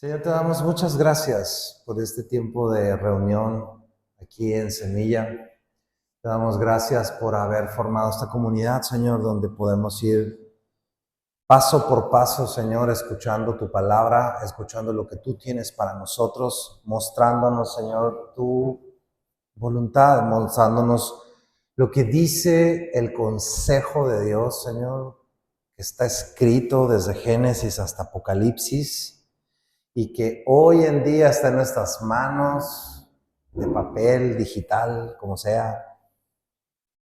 Señor, te damos muchas gracias por este tiempo de reunión aquí en Semilla. Te damos gracias por haber formado esta comunidad, Señor, donde podemos ir paso por paso, Señor, escuchando tu palabra, escuchando lo que tú tienes para nosotros, mostrándonos, Señor, tu voluntad, mostrándonos lo que dice el consejo de Dios, Señor, que está escrito desde Génesis hasta Apocalipsis, y que hoy en día está en nuestras manos, de papel, digital, como sea.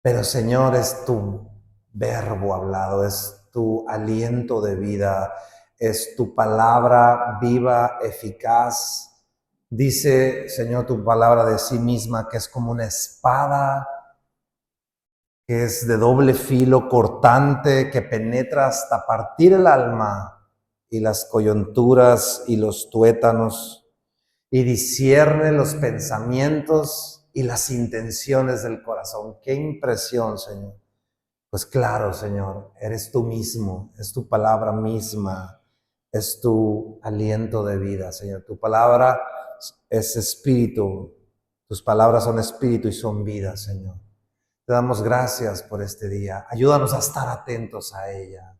Pero Señor, es tu verbo hablado, es tu aliento de vida, es tu palabra viva, eficaz. Dice, Señor, tu palabra de sí misma que es como una espada, que es de doble filo, cortante, que penetra hasta partir el alma y las coyunturas y los tuétanos, y discierne los pensamientos y las intenciones del corazón. ¡Qué impresión, Señor! Pues claro, Señor, eres tú mismo, es tu palabra misma, es tu aliento de vida, Señor. Tu palabra es espíritu, tus palabras son espíritu y son vida, Señor. Te damos gracias por este día. Ayúdanos a estar atentos a ella.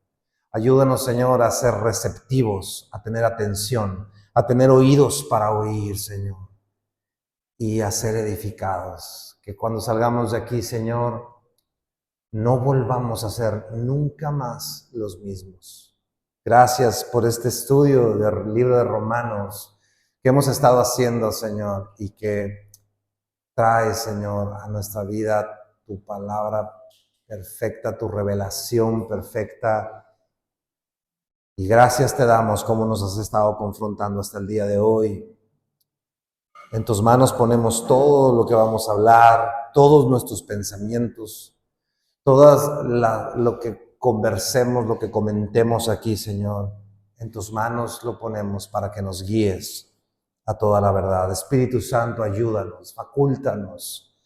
Ayúdanos, Señor, a ser receptivos, a tener atención, a tener oídos para oír, Señor, y a ser edificados. Que cuando salgamos de aquí, Señor, no volvamos a ser nunca más los mismos. Gracias por este estudio del libro de Romanos que hemos estado haciendo, Señor, y que trae, Señor, a nuestra vida tu palabra perfecta, tu revelación perfecta. Y gracias te damos como nos has estado confrontando hasta el día de hoy. En tus manos ponemos todo lo que vamos a hablar, todos nuestros pensamientos, lo que conversemos, lo que comentemos aquí, Señor. En tus manos lo ponemos para que nos guíes a toda la verdad. Espíritu Santo, ayúdanos, facúltanos.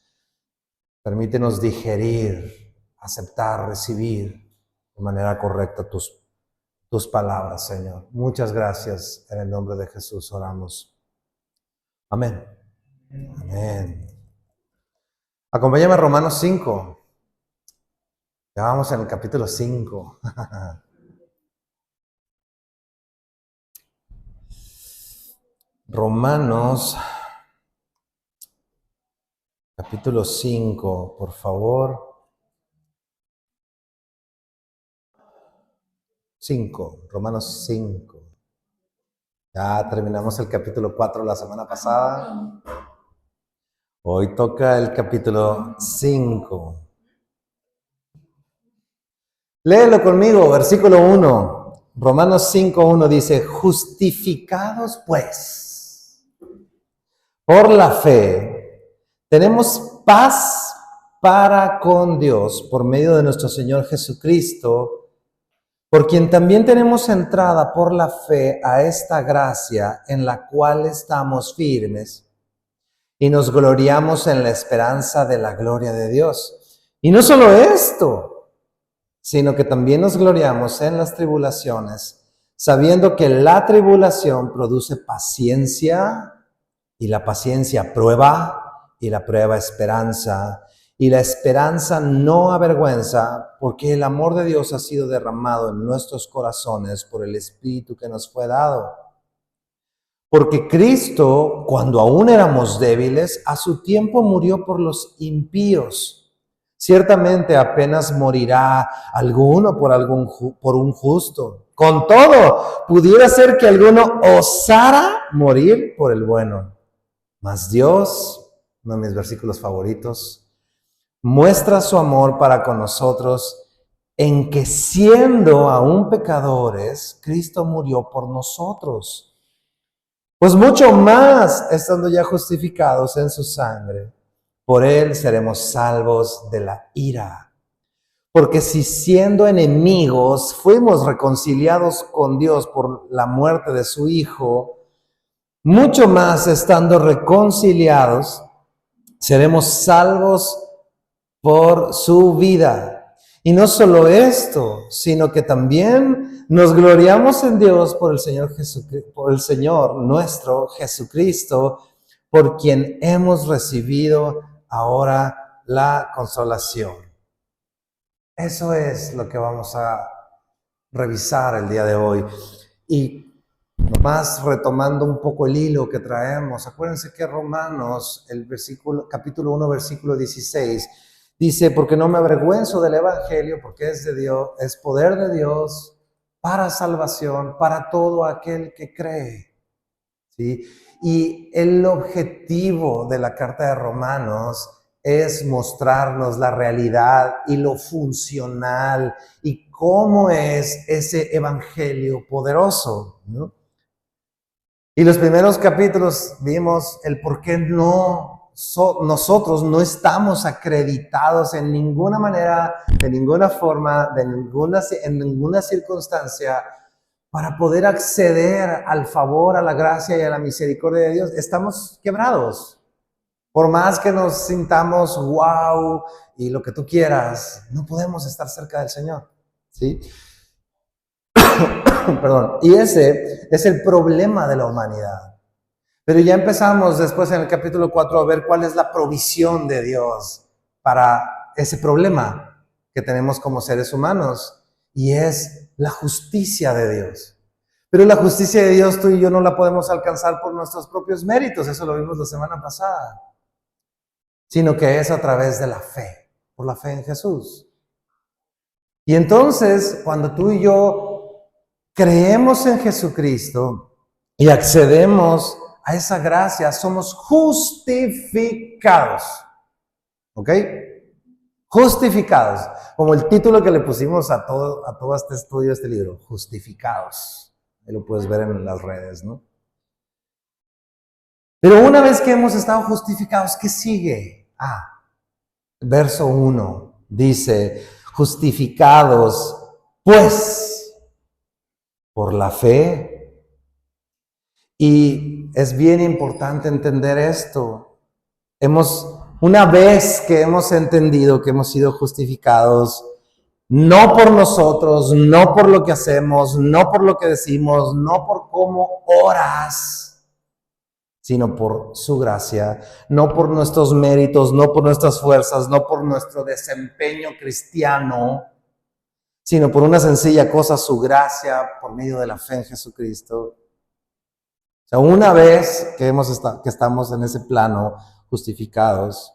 Permítenos digerir, aceptar, recibir de manera correcta tus palabras, Señor. Muchas gracias. En el nombre de Jesús oramos. Amén. Amén. Acompáñame a Romanos 5. Ya vamos en el capítulo 5. Romanos, capítulo 5, por favor. 5, Romanos 5. Ya terminamos el capítulo 4 la semana pasada. Hoy toca el capítulo 5. Léelo conmigo, versículo 1. Romanos 5:1 dice, justificados pues por la fe, tenemos paz para con Dios por medio de nuestro Señor Jesucristo, por quien también tenemos entrada por la fe a esta gracia en la cual estamos firmes y nos gloriamos en la esperanza de la gloria de Dios. Y no solo esto, sino que también nos gloriamos en las tribulaciones, sabiendo que la tribulación produce paciencia, y la paciencia prueba, y la prueba esperanza, y la esperanza no avergüenza, porque el amor de Dios ha sido derramado en nuestros corazones por el Espíritu que nos fue dado. Porque Cristo, cuando aún éramos débiles, a su tiempo murió por los impíos. Ciertamente apenas morirá alguno por un justo. Con todo, pudiera ser que alguno osara morir por el bueno. Mas Dios, uno de mis versículos favoritos, muestra su amor para con nosotros en que siendo aún pecadores, Cristo murió por nosotros. Pues mucho más, estando ya justificados en su sangre, por él seremos salvos de la ira. Porque si siendo enemigos fuimos reconciliados con Dios por la muerte de su Hijo, mucho más estando reconciliados, seremos salvos por su vida. Y no solo esto, sino que también nos gloriamos en Dios por el Señor Jesucristo, por el Señor nuestro Jesucristo, por quien hemos recibido ahora la consolación. Eso es lo que vamos a revisar el día de hoy. Y nomás retomando un poco el hilo que traemos, acuérdense que Romanos, capítulo 1, versículo 16, dice, porque no me avergüenzo del evangelio, porque es de Dios, es poder de Dios para salvación, para todo aquel que cree. ¿Sí? Y el objetivo de la carta de Romanos es mostrarnos la realidad y lo funcional y cómo es ese evangelio poderoso, ¿no? Y los primeros capítulos vimos el por qué nosotros no estamos acreditados en ninguna manera, de ninguna forma, en ninguna circunstancia para poder acceder al favor, a la gracia y a la misericordia de Dios. Estamos quebrados. Por más que nos sintamos wow y lo que tú quieras, no podemos estar cerca del Señor, ¿sí? Perdón. Y ese es el problema de la humanidad. Pero ya empezamos después en el capítulo 4 a ver cuál es la provisión de Dios para ese problema que tenemos como seres humanos, y es la justicia de Dios. Pero la justicia de Dios tú y yo no la podemos alcanzar por nuestros propios méritos, eso lo vimos la semana pasada, sino que es a través de la fe, por la fe en Jesús. Y entonces, cuando tú y yo creemos en Jesucristo y accedemos a esa gracia, somos justificados. ¿Ok? Justificados. Como el título que le pusimos a todo este estudio, este libro, Justificados. Ahí lo puedes ver en las redes, ¿no? Pero una vez que hemos estado justificados, ¿qué sigue? Verso 1 dice, justificados, pues, por la fe. Y es bien importante entender esto. Una vez que hemos entendido que hemos sido justificados, no por nosotros, no por lo que hacemos, no por lo que decimos, no por cómo oras, sino por su gracia, no por nuestros méritos, no por nuestras fuerzas, no por nuestro desempeño cristiano, sino por una sencilla cosa, su gracia, por medio de la fe en Jesucristo. O sea, una vez que estamos en ese plano, justificados,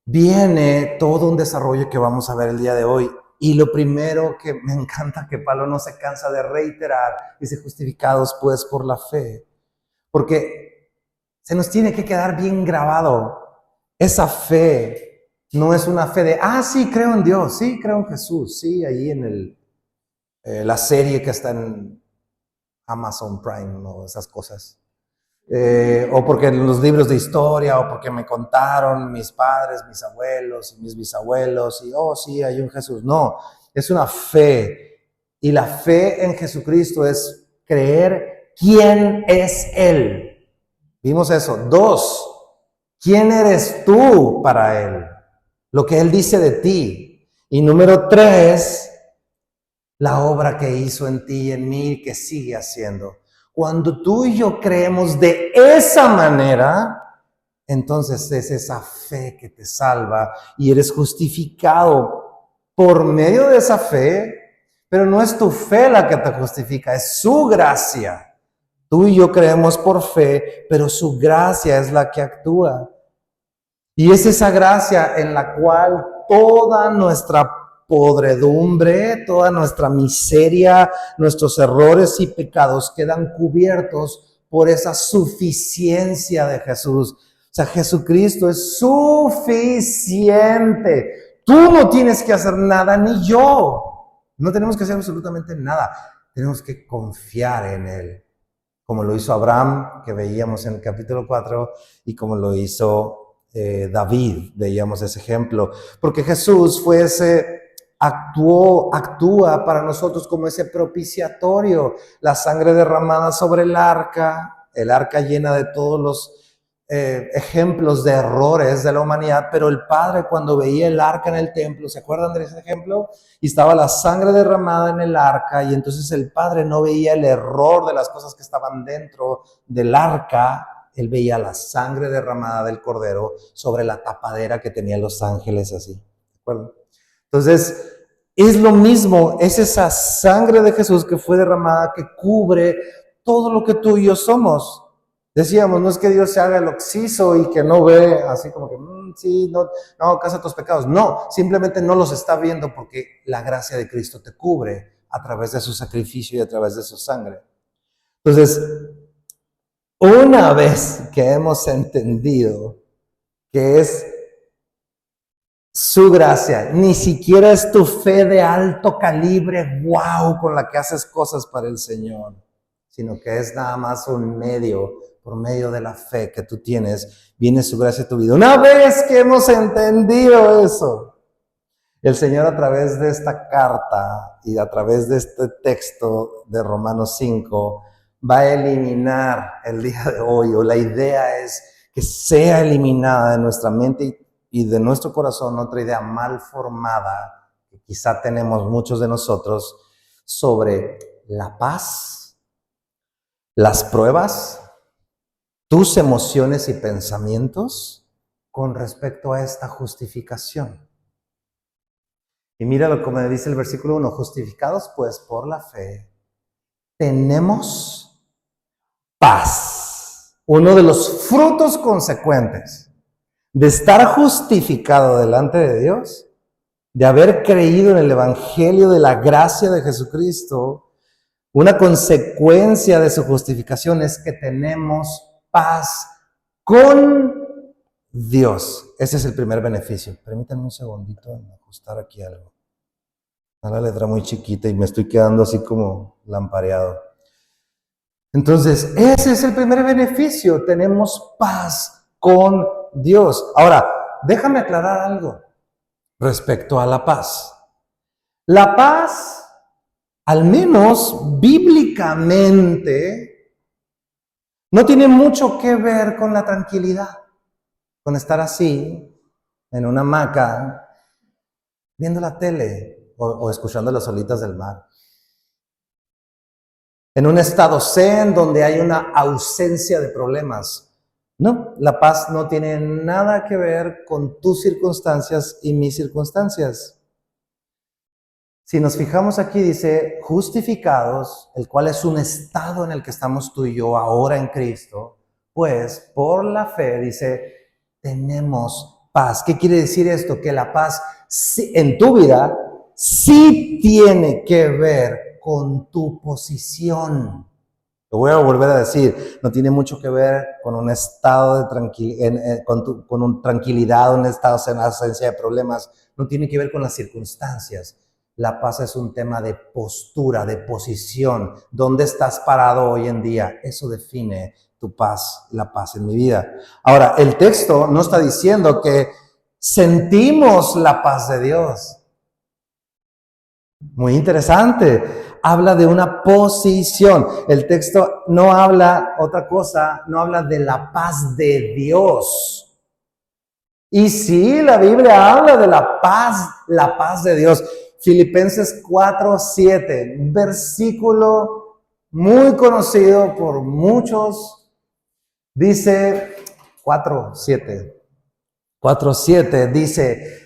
viene todo un desarrollo que vamos a ver el día de hoy. Y lo primero que me encanta que Pablo no se cansa de reiterar, dice justificados pues por la fe. Porque se nos tiene que quedar bien grabado. Esa fe no es una fe de, sí, creo en Dios, sí, creo en Jesús, sí, ahí en la serie que está en Amazon Prime, o esas cosas. O porque en los libros de historia, o porque me contaron mis padres, mis abuelos y mis bisabuelos, y sí, hay un Jesús. No, es una fe. Y la fe en Jesucristo es creer quién es Él. Vimos eso. 2, ¿quién eres tú para Él? Lo que Él dice de ti. Y número 3, la obra que hizo en ti y en mí y que sigue haciendo. Cuando tú y yo creemos de esa manera, entonces es esa fe que te salva y eres justificado por medio de esa fe, pero no es tu fe la que te justifica, es su gracia. Tú y yo creemos por fe, pero su gracia es la que actúa. Y es esa gracia en la cual toda nuestra podredumbre, toda nuestra miseria, nuestros errores y pecados quedan cubiertos por esa suficiencia de Jesús. O sea, Jesucristo es suficiente. Tú no tienes que hacer nada, ni yo. No tenemos que hacer absolutamente nada. Tenemos que confiar en Él, como lo hizo Abraham, que veíamos en el capítulo 4, y como lo hizo David, veíamos ese ejemplo. Porque Jesús fue actúa para nosotros como ese propiciatorio, la sangre derramada sobre el arca llena de todos los ejemplos de errores de la humanidad, pero el Padre cuando veía el arca en el templo, ¿se acuerdan de ese ejemplo? Y estaba la sangre derramada en el arca y entonces el Padre no veía el error de las cosas que estaban dentro del arca, él veía la sangre derramada del cordero sobre la tapadera que tenían los ángeles así, ¿de acuerdo? Entonces, es lo mismo, es esa sangre de Jesús que fue derramada que cubre todo lo que tú y yo somos. Decíamos, no es que Dios se haga el oxiso y que no ve así como que, sí, no, casa tus pecados. No, simplemente no los está viendo porque la gracia de Cristo te cubre a través de su sacrificio y a través de su sangre. Entonces, una vez que hemos entendido que es su gracia, ni siquiera es tu fe de alto calibre, wow, con la que haces cosas para el Señor, sino que es nada más un medio, por medio de la fe que tú tienes, viene su gracia a tu vida. Una vez que hemos entendido eso, el Señor a través de esta carta y a través de este texto de Romanos 5 va a eliminar el día de hoy, o la idea es que sea eliminada de nuestra mente y de nuestro corazón otra idea mal formada que quizá tenemos muchos de nosotros sobre la paz, las pruebas, tus emociones y pensamientos con respecto a esta justificación. Y míralo como dice el versículo 1, justificados pues por la fe, tenemos paz. Uno de los frutos consecuentes de estar justificado delante de Dios, de haber creído en el evangelio de la gracia de Jesucristo, una consecuencia de su justificación es que tenemos paz con Dios. Ese es el primer beneficio. Permítanme un segundito ajustar aquí algo. Está la letra muy chiquita y me estoy quedando así como lampareado. Entonces, ese es el primer beneficio. Tenemos paz con Dios. Ahora, déjame aclarar algo respecto a la paz. La paz, al menos bíblicamente, no tiene mucho que ver con la tranquilidad, con estar así, en una hamaca, viendo la tele o escuchando las olitas del mar. En un estado zen donde hay una ausencia de problemas. No, la paz no tiene nada que ver con tus circunstancias y mis circunstancias. Si nos fijamos aquí dice justificados, el cual es un estado en el que estamos tú y yo ahora en Cristo, pues por la fe dice tenemos paz. ¿Qué quiere decir esto? Que la paz en tu vida sí tiene que ver con tu posición. Lo voy a volver a decir, no tiene mucho que ver con un estado de tranquilidad, un estado en ausencia de problemas, no tiene que ver con las circunstancias. La paz es un tema de postura, de posición. ¿Dónde estás parado hoy en día? Eso define tu paz, la paz en mi vida. Ahora, el texto no está diciendo que sentimos la paz de Dios. Muy interesante. Habla de una posición. El texto no habla otra cosa, no habla de la paz de Dios. Y sí, la Biblia habla de la paz de Dios. Filipenses 4:7, un versículo muy conocido por muchos. Dice 4:7 dice,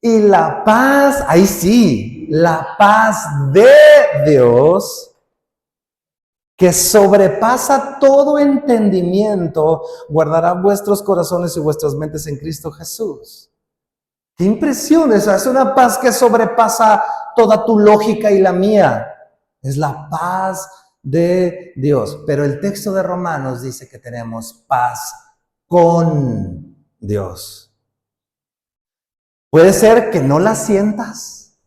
y la paz, ahí sí, la paz de Dios, que sobrepasa todo entendimiento, guardará vuestros corazones y vuestras mentes en Cristo Jesús. ¡Qué impresión! Esa es una paz que sobrepasa toda tu lógica y la mía. Es la paz de Dios. Pero el texto de Romanos dice que tenemos paz con Dios. Puede ser que no la sientas.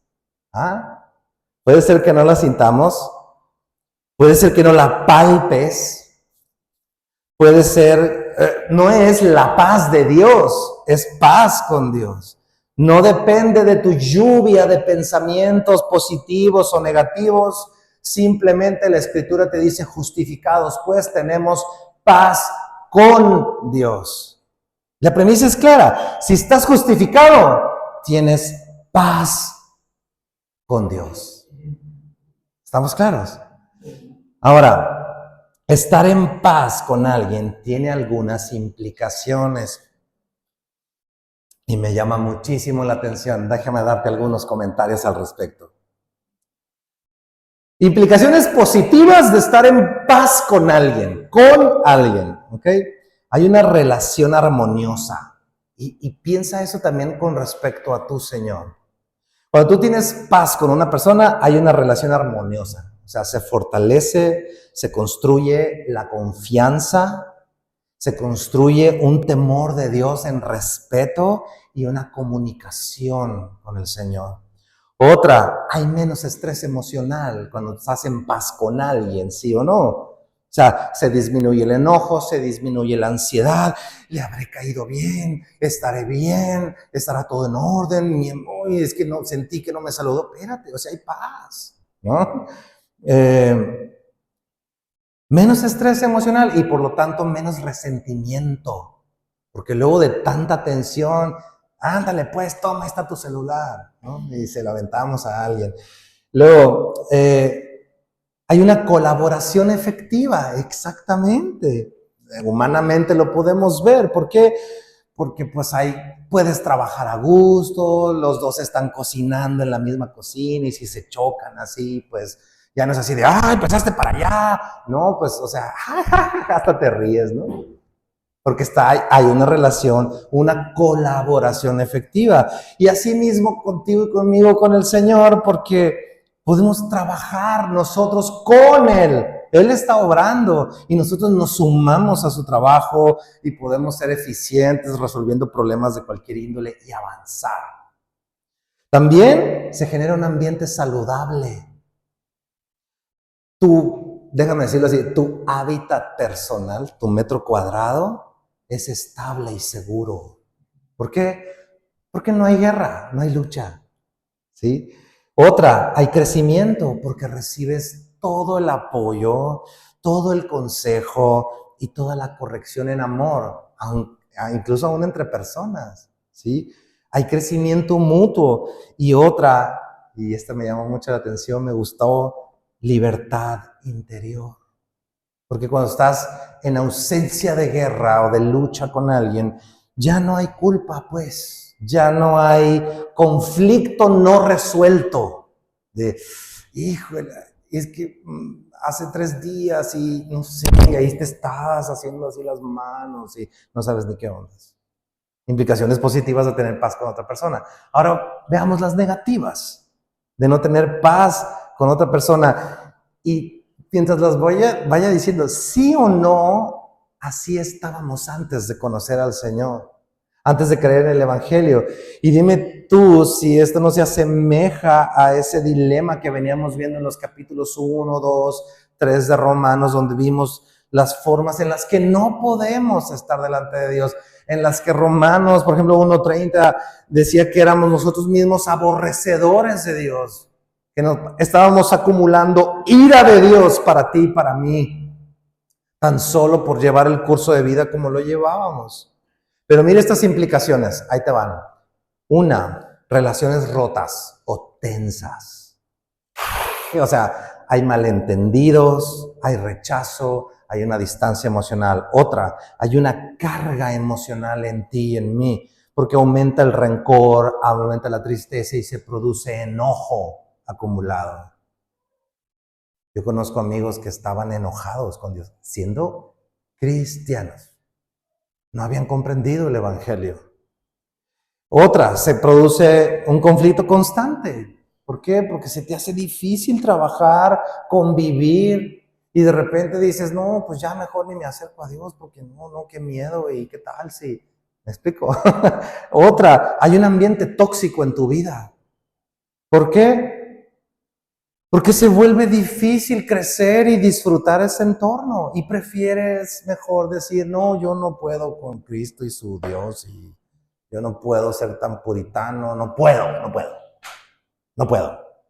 Puede ser que no la sintamos. Puede ser que no la palpes. Puede ser, no es la paz de Dios, es paz con Dios. No depende de tu lluvia de pensamientos positivos o negativos. Simplemente la Escritura te dice justificados, pues tenemos paz con Dios. La premisa es clara. Si estás justificado, tienes paz con Dios. ¿Estamos claros? Ahora, estar en paz con alguien tiene algunas implicaciones y me llama muchísimo la atención. Déjame darte algunos comentarios al respecto. Implicaciones positivas de estar en paz con alguien, ¿ok? Hay una relación armoniosa y piensa eso también con respecto a tu Señor. Cuando tú tienes paz con una persona, hay una relación armoniosa. O sea, se fortalece, se construye la confianza, se construye un temor de Dios en respeto y una comunicación con el Señor. Otra, hay menos estrés emocional cuando estás en paz con alguien, ¿sí o no? O sea, se disminuye el enojo, se disminuye la ansiedad, le habré caído bien, estará todo en orden, es que no sentí que no me saludó, espérate, o sea, hay paz, ¿no? Menos estrés emocional y por lo tanto menos resentimiento, porque luego de tanta tensión, ándale pues, toma, ahí está tu celular, ¿no? Y se lo aventamos a alguien. Luego, hay una colaboración efectiva, exactamente. Humanamente lo podemos ver. ¿Por qué? Porque pues ahí puedes trabajar a gusto, los dos están cocinando en la misma cocina y si se chocan así, pues ya no es así de, empezaste para allá. No, pues, o sea, hasta te ríes, ¿no? Porque hay una relación, una colaboración efectiva. Y así mismo contigo y conmigo, con el Señor, porque podemos trabajar nosotros con Él. Él está obrando y nosotros nos sumamos a su trabajo y podemos ser eficientes resolviendo problemas de cualquier índole y avanzar. También se genera un ambiente saludable. Déjame decirlo así, tu hábitat personal, tu metro cuadrado, es estable y seguro. ¿Por qué? Porque no hay guerra, no hay lucha, ¿sí? Otra, hay crecimiento porque recibes todo el apoyo, todo el consejo y toda la corrección en amor, incluso aún entre personas, ¿sí? Hay crecimiento mutuo. Y otra, y esta me llamó mucho la atención, me gustó, libertad interior. Porque cuando estás en ausencia de guerra o de lucha con alguien, ya no hay culpa, pues. Ya no hay conflicto no resuelto. De, híjole, es que hace 3 días y no sé, y ahí te estás haciendo así las manos y no sabes ni qué onda. Implicaciones positivas de tener paz con otra persona. Ahora veamos las negativas de no tener paz con otra persona. Y mientras las vaya diciendo, sí o no, así estábamos antes de conocer al Señor, antes de creer en el Evangelio. Y dime tú si esto no se asemeja a ese dilema que veníamos viendo en los capítulos 1, 2, 3 de Romanos, donde vimos las formas en las que no podemos estar delante de Dios, en las que Romanos, por ejemplo, 1:30, decía que éramos nosotros mismos aborrecedores de Dios, que estábamos acumulando ira de Dios para ti y para mí, tan solo por llevar el curso de vida como lo llevábamos. Pero mira estas implicaciones, ahí te van. Una, relaciones rotas o tensas. O sea, hay malentendidos, hay rechazo, hay una distancia emocional. Otra, hay una carga emocional en ti y en mí, porque aumenta el rencor, aumenta la tristeza y se produce enojo acumulado. Yo conozco amigos que estaban enojados con Dios, siendo cristianos. No habían comprendido el Evangelio. Otra, se produce un conflicto constante. ¿Por qué? Porque se te hace difícil trabajar, convivir, y de repente dices, no, pues ya mejor ni me acerco a Dios, porque no, qué miedo, y qué tal si... ¿Me explico? Otra, hay un ambiente tóxico en tu vida. ¿Por qué? Porque se vuelve difícil crecer y disfrutar ese entorno, y prefieres mejor decir, no, yo no puedo con Cristo y su Dios, y yo no puedo ser tan puritano, no puedo,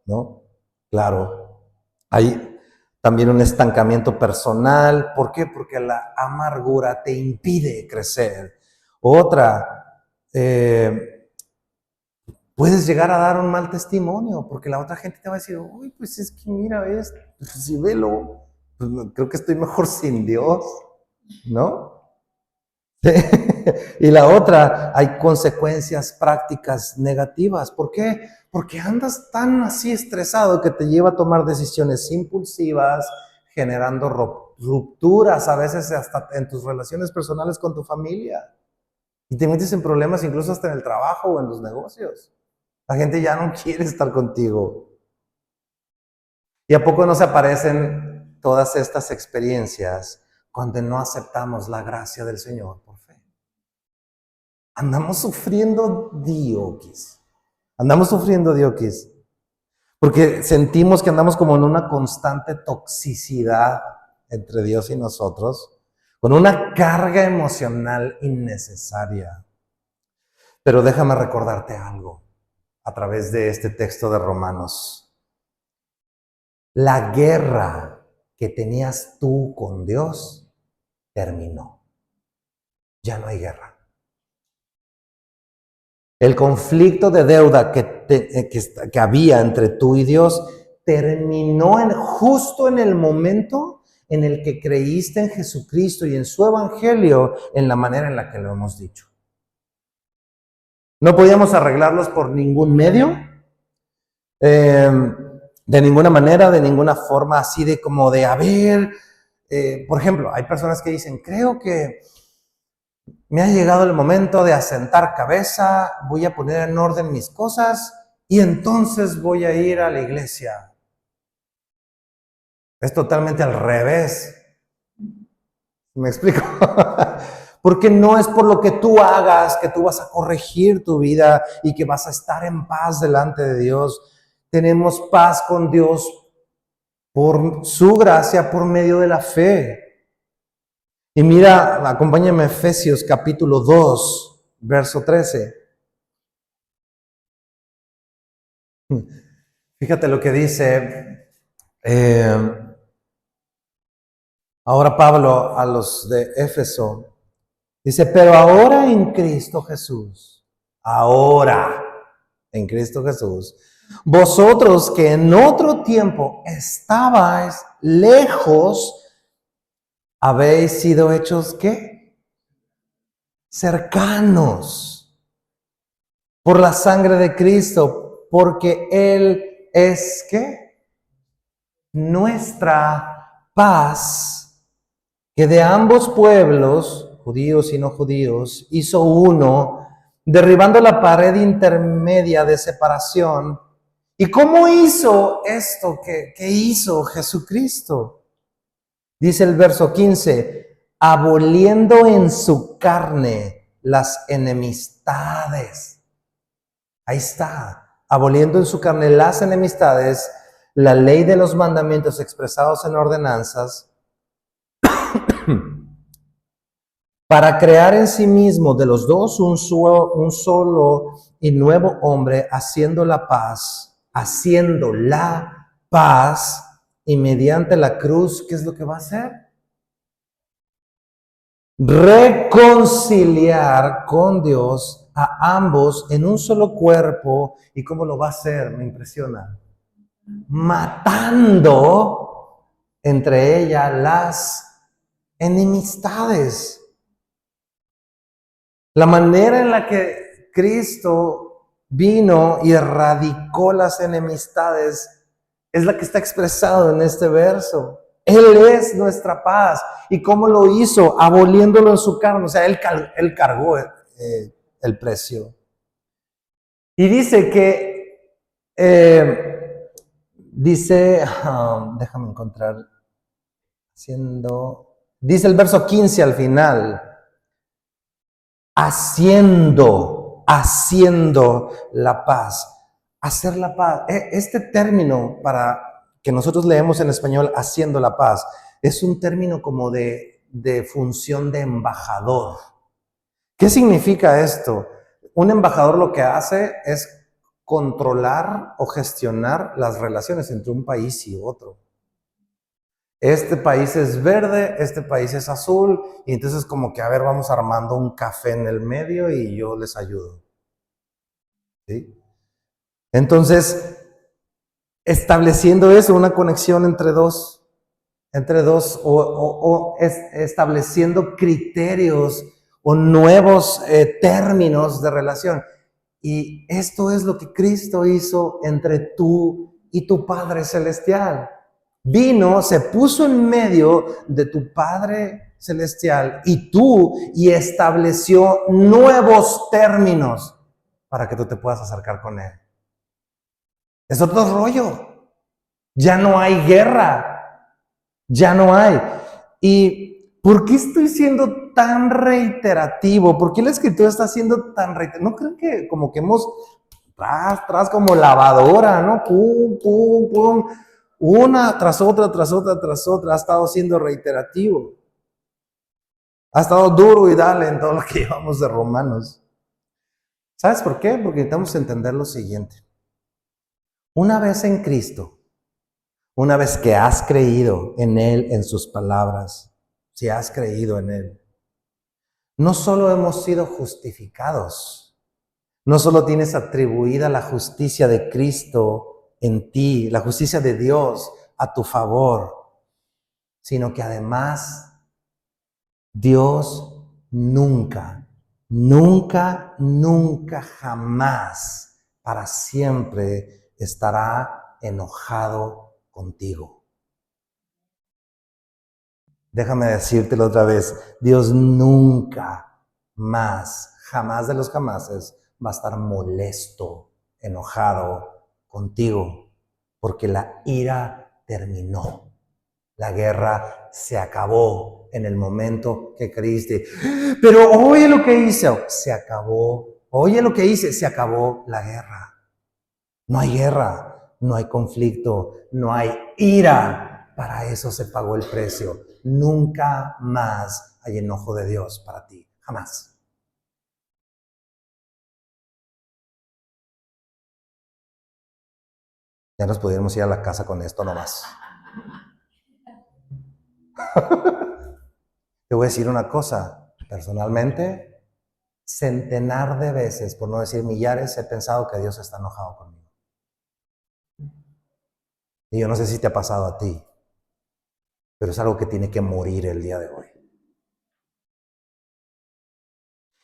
¿no? Claro, hay También un estancamiento personal. ¿Por qué? Porque la amargura te impide crecer. Otra, puedes llegar a dar un mal testimonio, porque la otra gente te va a decir, uy, pues es que mira, ves, pues si velo, pues creo que estoy mejor sin Dios, ¿no? Y la otra, hay consecuencias prácticas negativas. ¿Por qué? Porque andas tan así estresado que te lleva a tomar decisiones impulsivas, generando rupturas, a veces hasta en tus relaciones personales con tu familia. Y te metes en problemas incluso hasta en el trabajo o en los negocios. La gente ya no quiere estar contigo. ¿Y a poco nos aparecen todas estas experiencias cuando no aceptamos la gracia del Señor por fe? Andamos sufriendo dioquis. Andamos sufriendo dioquis. Porque sentimos que andamos como en una constante toxicidad entre Dios y nosotros, con una carga emocional innecesaria. Pero déjame recordarte algo a través de este texto de Romanos. La guerra que tenías tú con Dios terminó. Ya no hay guerra. El conflicto de deuda que había entre tú y Dios terminó justo en el momento en el que creíste en Jesucristo y en su evangelio en la manera en la que lo hemos dicho. No podíamos arreglarlos por ningún medio, de ninguna manera, de ninguna forma, así de como de, a ver, por ejemplo, hay personas que dicen, creo que me ha llegado el momento de asentar cabeza, voy a poner en orden mis cosas y entonces voy a ir a la iglesia. Es totalmente al revés. ¿Me explico? Porque no es por lo que tú hagas que tú vas a corregir tu vida y que vas a estar en paz delante de Dios. Tenemos paz con Dios por su gracia, por medio de la fe. Y mira, acompáñame a Efesios capítulo 2, verso 13. Fíjate lo que dice ahora Pablo a los de Éfeso. Dice, pero ahora en Cristo Jesús, ahora en Cristo Jesús, vosotros que en otro tiempo estabais lejos, habéis sido hechos, ¿qué? Cercanos por la sangre de Cristo, porque Él es, ¿qué? Nuestra paz, que de ambos pueblos, judíos y no judíos, hizo uno, derribando la pared intermedia de separación. ¿Y cómo hizo esto que hizo Jesucristo? Dice el verso 15, aboliendo en su carne las enemistades. Ahí está, aboliendo en su carne las enemistades, la ley de los mandamientos expresados en ordenanzas, para crear en sí mismo de los dos un solo y nuevo hombre, haciendo la paz, y mediante la cruz, ¿qué es lo que va a hacer? Reconciliar con Dios a ambos en un solo cuerpo. ¿Y cómo lo va a hacer? Me impresiona. Matando entre ellas las enemistades. La manera en la que Cristo vino y erradicó las enemistades es la que está expresado en este verso. Él es nuestra paz. ¿Y cómo lo hizo? Aboliéndolo en su carne. O sea, Él cargó el precio. Y dice que, déjame encontrar, dice el verso 15 al final, haciendo la paz. Hacer la paz. Este término para que nosotros leemos en español, haciendo la paz, es un término como de función de embajador. ¿Qué significa esto? Un embajador lo que hace es controlar o gestionar las relaciones entre un país y otro. este país es verde, este país es azul, y entonces como que, a ver, vamos armando un café en el medio y yo les ayudo. ¿Sí? Entonces, estableciendo eso, una conexión entre dos, estableciendo criterios o nuevos términos de relación. Y esto es lo que Cristo hizo entre tú y tu Padre Celestial. Vino, se puso en medio de tu Padre Celestial y tú, y estableció nuevos términos para que tú te puedas acercar con Él. Es otro rollo. Ya no hay guerra. Ya no hay. ¿Y por qué estoy siendo tan reiterativo? ¿Por qué la Escritura está siendo tan reiterativo? ¿No creen que como que hemos tras como lavadora, ¿no? Pum, pum, pum. Una tras otra, tras otra, tras otra. Ha estado siendo reiterativo. Ha estado duro y dale en todo lo que llevamos de Romanos. ¿Sabes por qué? Porque necesitamos entender lo siguiente. Una vez en Cristo, una vez que has creído en Él, en sus palabras, si has creído en Él, no solo hemos sido justificados, no solo tienes atribuida la justicia de Cristo en ti, la justicia de Dios a tu favor, sino que además Dios nunca, nunca, nunca, jamás, para siempre estará enojado contigo. Déjame decírtelo otra vez, Dios nunca más, jamás de los jamases, va a estar molesto, enojado contigo, porque la ira terminó. La guerra se acabó en el momento que creíste. Pero oye lo que hice, se acabó. Oye lo que hice, se acabó la guerra. No hay guerra, no hay conflicto, no hay ira. Para eso se pagó el precio. Nunca más hay enojo de Dios para ti, jamás. Ya nos pudiéramos ir a la casa con esto nomás. Te voy a decir una cosa, personalmente, centenar de veces, por no decir millares, he pensado que Dios está enojado conmigo. Y yo no sé si te ha pasado a ti, pero es algo que tiene que morir el día de hoy.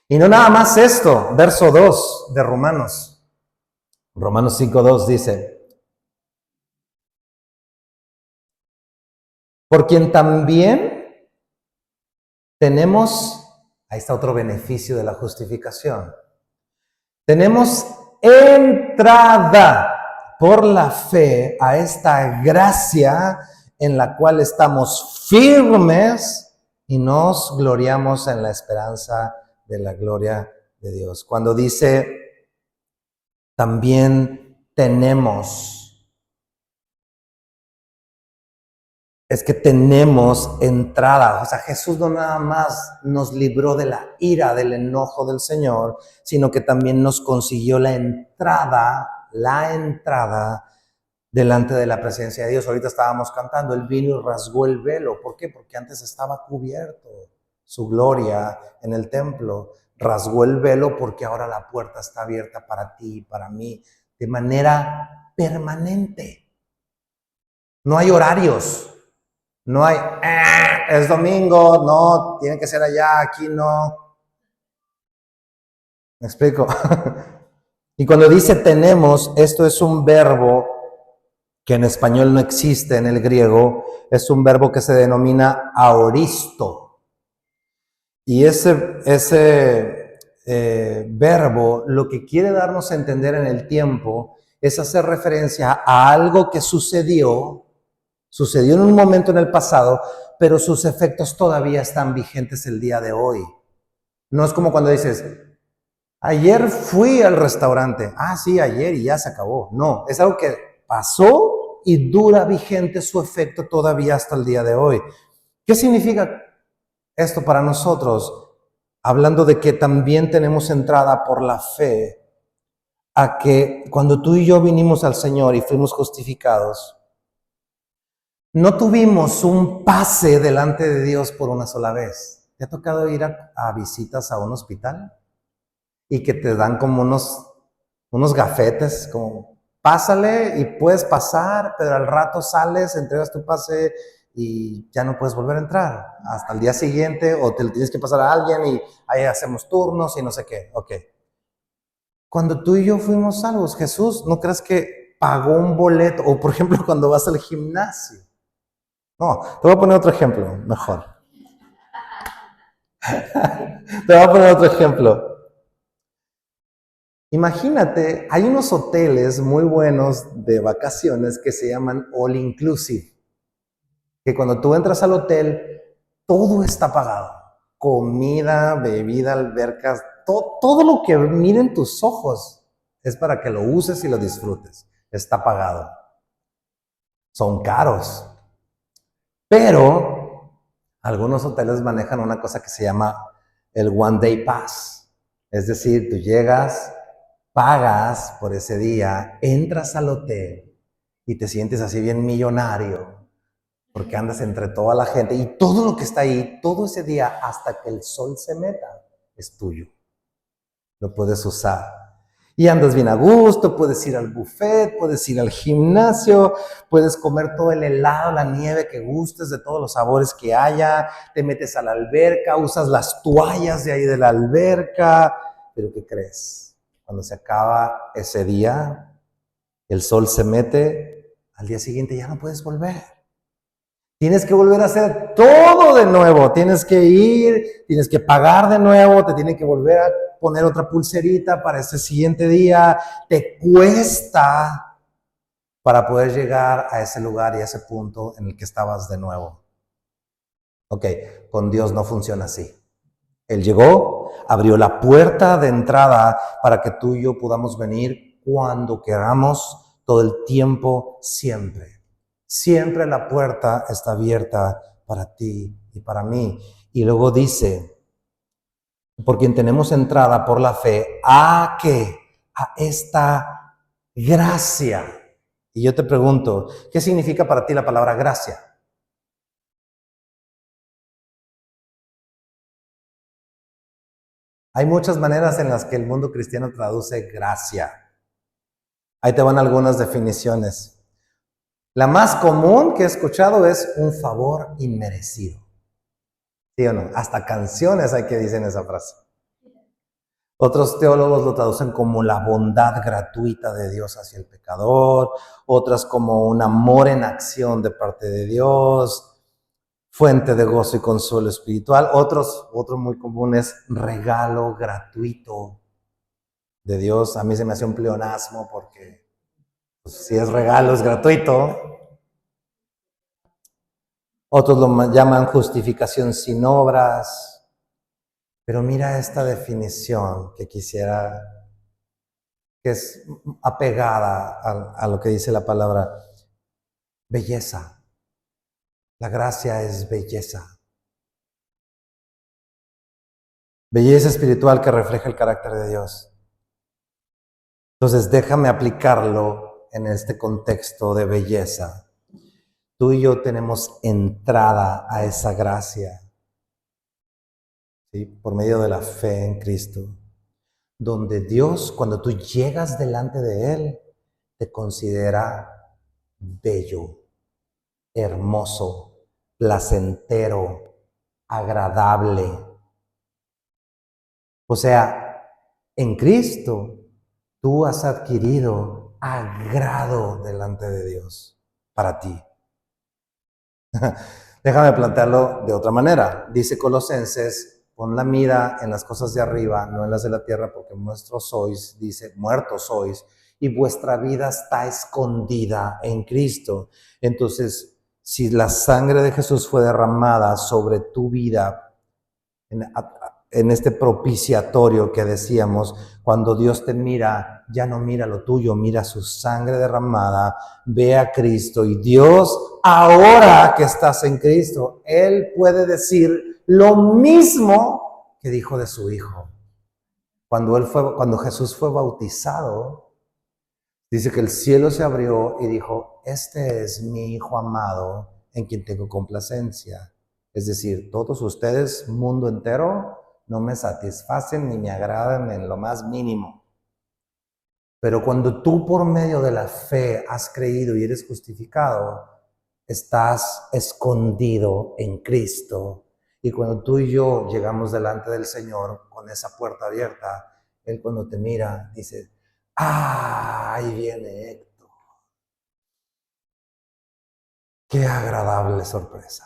Y no nada más esto, verso 2 de Romanos. Romanos 5:2 dice, por quien también tenemos, ahí está otro beneficio de la justificación, tenemos entrada por la fe a esta gracia en la cual estamos firmes y nos gloriamos en la esperanza de la gloria de Dios. Cuando dice también tenemos, es que tenemos entrada. O sea, Jesús no nada más nos libró de la ira, del enojo del Señor, sino que también nos consiguió la entrada delante de la presencia de Dios. Ahorita estábamos cantando, Él vino y rasgó el velo. ¿Por qué? Porque antes estaba cubierto su gloria en el templo. Rasgó el velo porque ahora la puerta está abierta para ti y para mí de manera permanente. No hay horarios. No hay, es domingo, no, tiene que ser allá, aquí no. ¿Me explico? Y cuando dice tenemos, esto es un verbo que en español no existe, en el griego, es un verbo que se denomina aoristo. Y ese verbo lo que quiere darnos a entender en el tiempo es hacer referencia a algo que sucedió en un momento en el pasado, pero sus efectos todavía están vigentes el día de hoy. No es como cuando dices, ayer fui al restaurante. Ah, sí, ayer y ya se acabó. No, es algo que pasó y dura vigente su efecto todavía hasta el día de hoy. ¿Qué significa esto para nosotros? Hablando de que también tenemos entrada por la fe a que cuando tú y yo vinimos al Señor y fuimos justificados, No tuvimos un pase delante de Dios por una sola vez. ¿Te ha tocado ir a visitas a un hospital? Y que te dan como unos gafetes, como pásale y puedes pasar, pero al rato sales, entregas tu pase y ya no puedes volver a entrar hasta el día siguiente, o te lo tienes que pasar a alguien y ahí hacemos turnos y no sé qué. Ok. Cuando tú y yo fuimos salvos, Jesús, ¿no crees que pagó un boleto? O por ejemplo, cuando vas al gimnasio. No, te voy a poner otro ejemplo, mejor. Te voy a poner otro ejemplo. Imagínate, hay unos hoteles muy buenos de vacaciones que se llaman All Inclusive, que cuando tú entras al hotel, todo está pagado. Comida, bebida, albercas, todo lo que miren tus ojos es para que lo uses y lo disfrutes. Está pagado. Son caros. Pero algunos hoteles manejan una cosa que se llama el One Day Pass. Es decir, tú llegas, pagas por ese día, entras al hotel y te sientes así bien millonario, porque andas entre toda la gente y todo lo que está ahí, todo ese día, hasta que el sol se meta, es tuyo. Lo puedes usar. Y andas bien a gusto, puedes ir al buffet, puedes ir al gimnasio, puedes comer todo el helado, la nieve que gustes, de todos los sabores que haya, te metes a la alberca, usas las toallas de ahí de la alberca. Pero ¿qué crees? Cuando se acaba ese día, el sol se mete, al día siguiente ya no puedes volver. Tienes que volver a hacer todo de nuevo. Tienes que ir, tienes que pagar de nuevo, te tienen que volver a poner otra pulserita para ese siguiente día. Te cuesta para poder llegar a ese lugar y a ese punto en el que estabas de nuevo. Ok, con Dios no funciona así. Él llegó, abrió la puerta de entrada para que tú y yo podamos venir cuando queramos, todo el tiempo, siempre. Siempre la puerta está abierta para ti y para mí. Y luego dice, por quien tenemos entrada por la fe, ¿a qué? A esta gracia. Y yo te pregunto, ¿qué significa para ti la palabra gracia? Hay muchas maneras en las que el mundo cristiano traduce gracia. Ahí te van algunas definiciones. La más común que he escuchado es un favor inmerecido. ¿Sí o no? Hasta canciones hay que dicen esa frase. Otros teólogos lo traducen como la bondad gratuita de Dios hacia el pecador, otras como un amor en acción de parte de Dios, fuente de gozo y consuelo espiritual. Otro muy común es regalo gratuito de Dios. A mí se me hace un pleonasmo porque pues, si es regalo es gratuito. Otros lo llaman justificación sin obras. Pero mira esta definición que quisiera, que es apegada a lo que dice la palabra. Belleza. La gracia es belleza. Belleza espiritual que refleja el carácter de Dios. Entonces déjame aplicarlo en este contexto de belleza. Tú y yo tenemos entrada a esa gracia, ¿sí? Por medio de la fe en Cristo, donde Dios, cuando tú llegas delante de Él, te considera bello, hermoso, placentero, agradable. O sea, en Cristo tú has adquirido agrado delante de Dios para ti. Déjame plantearlo de otra manera. Dice Colosenses, pon la mira en las cosas de arriba, no en las de la tierra, porque muertos sois, dice, muertos sois, y vuestra vida está escondida en Cristo. Entonces, si la sangre de Jesús fue derramada sobre tu vida, en este propiciatorio que decíamos, cuando Dios te mira, ya no mira lo tuyo, mira su sangre derramada, ve a Cristo y Dios, ahora que estás en Cristo, Él puede decir lo mismo que dijo de su Hijo. Cuando Jesús fue bautizado, dice que el cielo se abrió y dijo, este es mi Hijo amado en quien tengo complacencia. Es decir, todos ustedes, mundo entero, no me satisfacen ni me agradan en lo más mínimo. Pero cuando tú por medio de la fe has creído y eres justificado, estás escondido en Cristo. Y cuando tú y yo llegamos delante del Señor con esa puerta abierta, Él cuando te mira dice, ¡ah! Ahí viene Héctor. ¡Qué agradable sorpresa!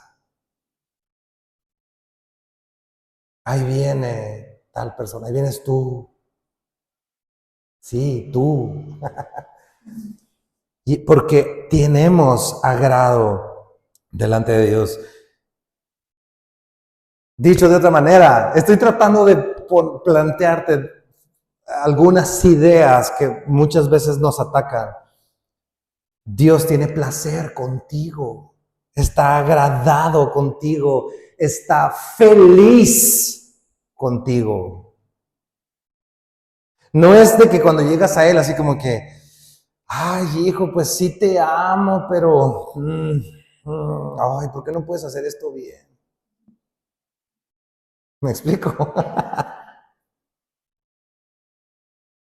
Ahí viene tal persona, ahí vienes tú. Sí, tú. Y porque tenemos agrado delante de Dios. Dicho de otra manera, estoy tratando de plantearte algunas ideas que muchas veces nos atacan. Dios tiene placer contigo, está agradado contigo, está feliz contigo. No es de que cuando llegas a Él así como que, ay hijo, pues sí te amo, pero, ay, ¿por qué no puedes hacer esto bien? ¿Me explico?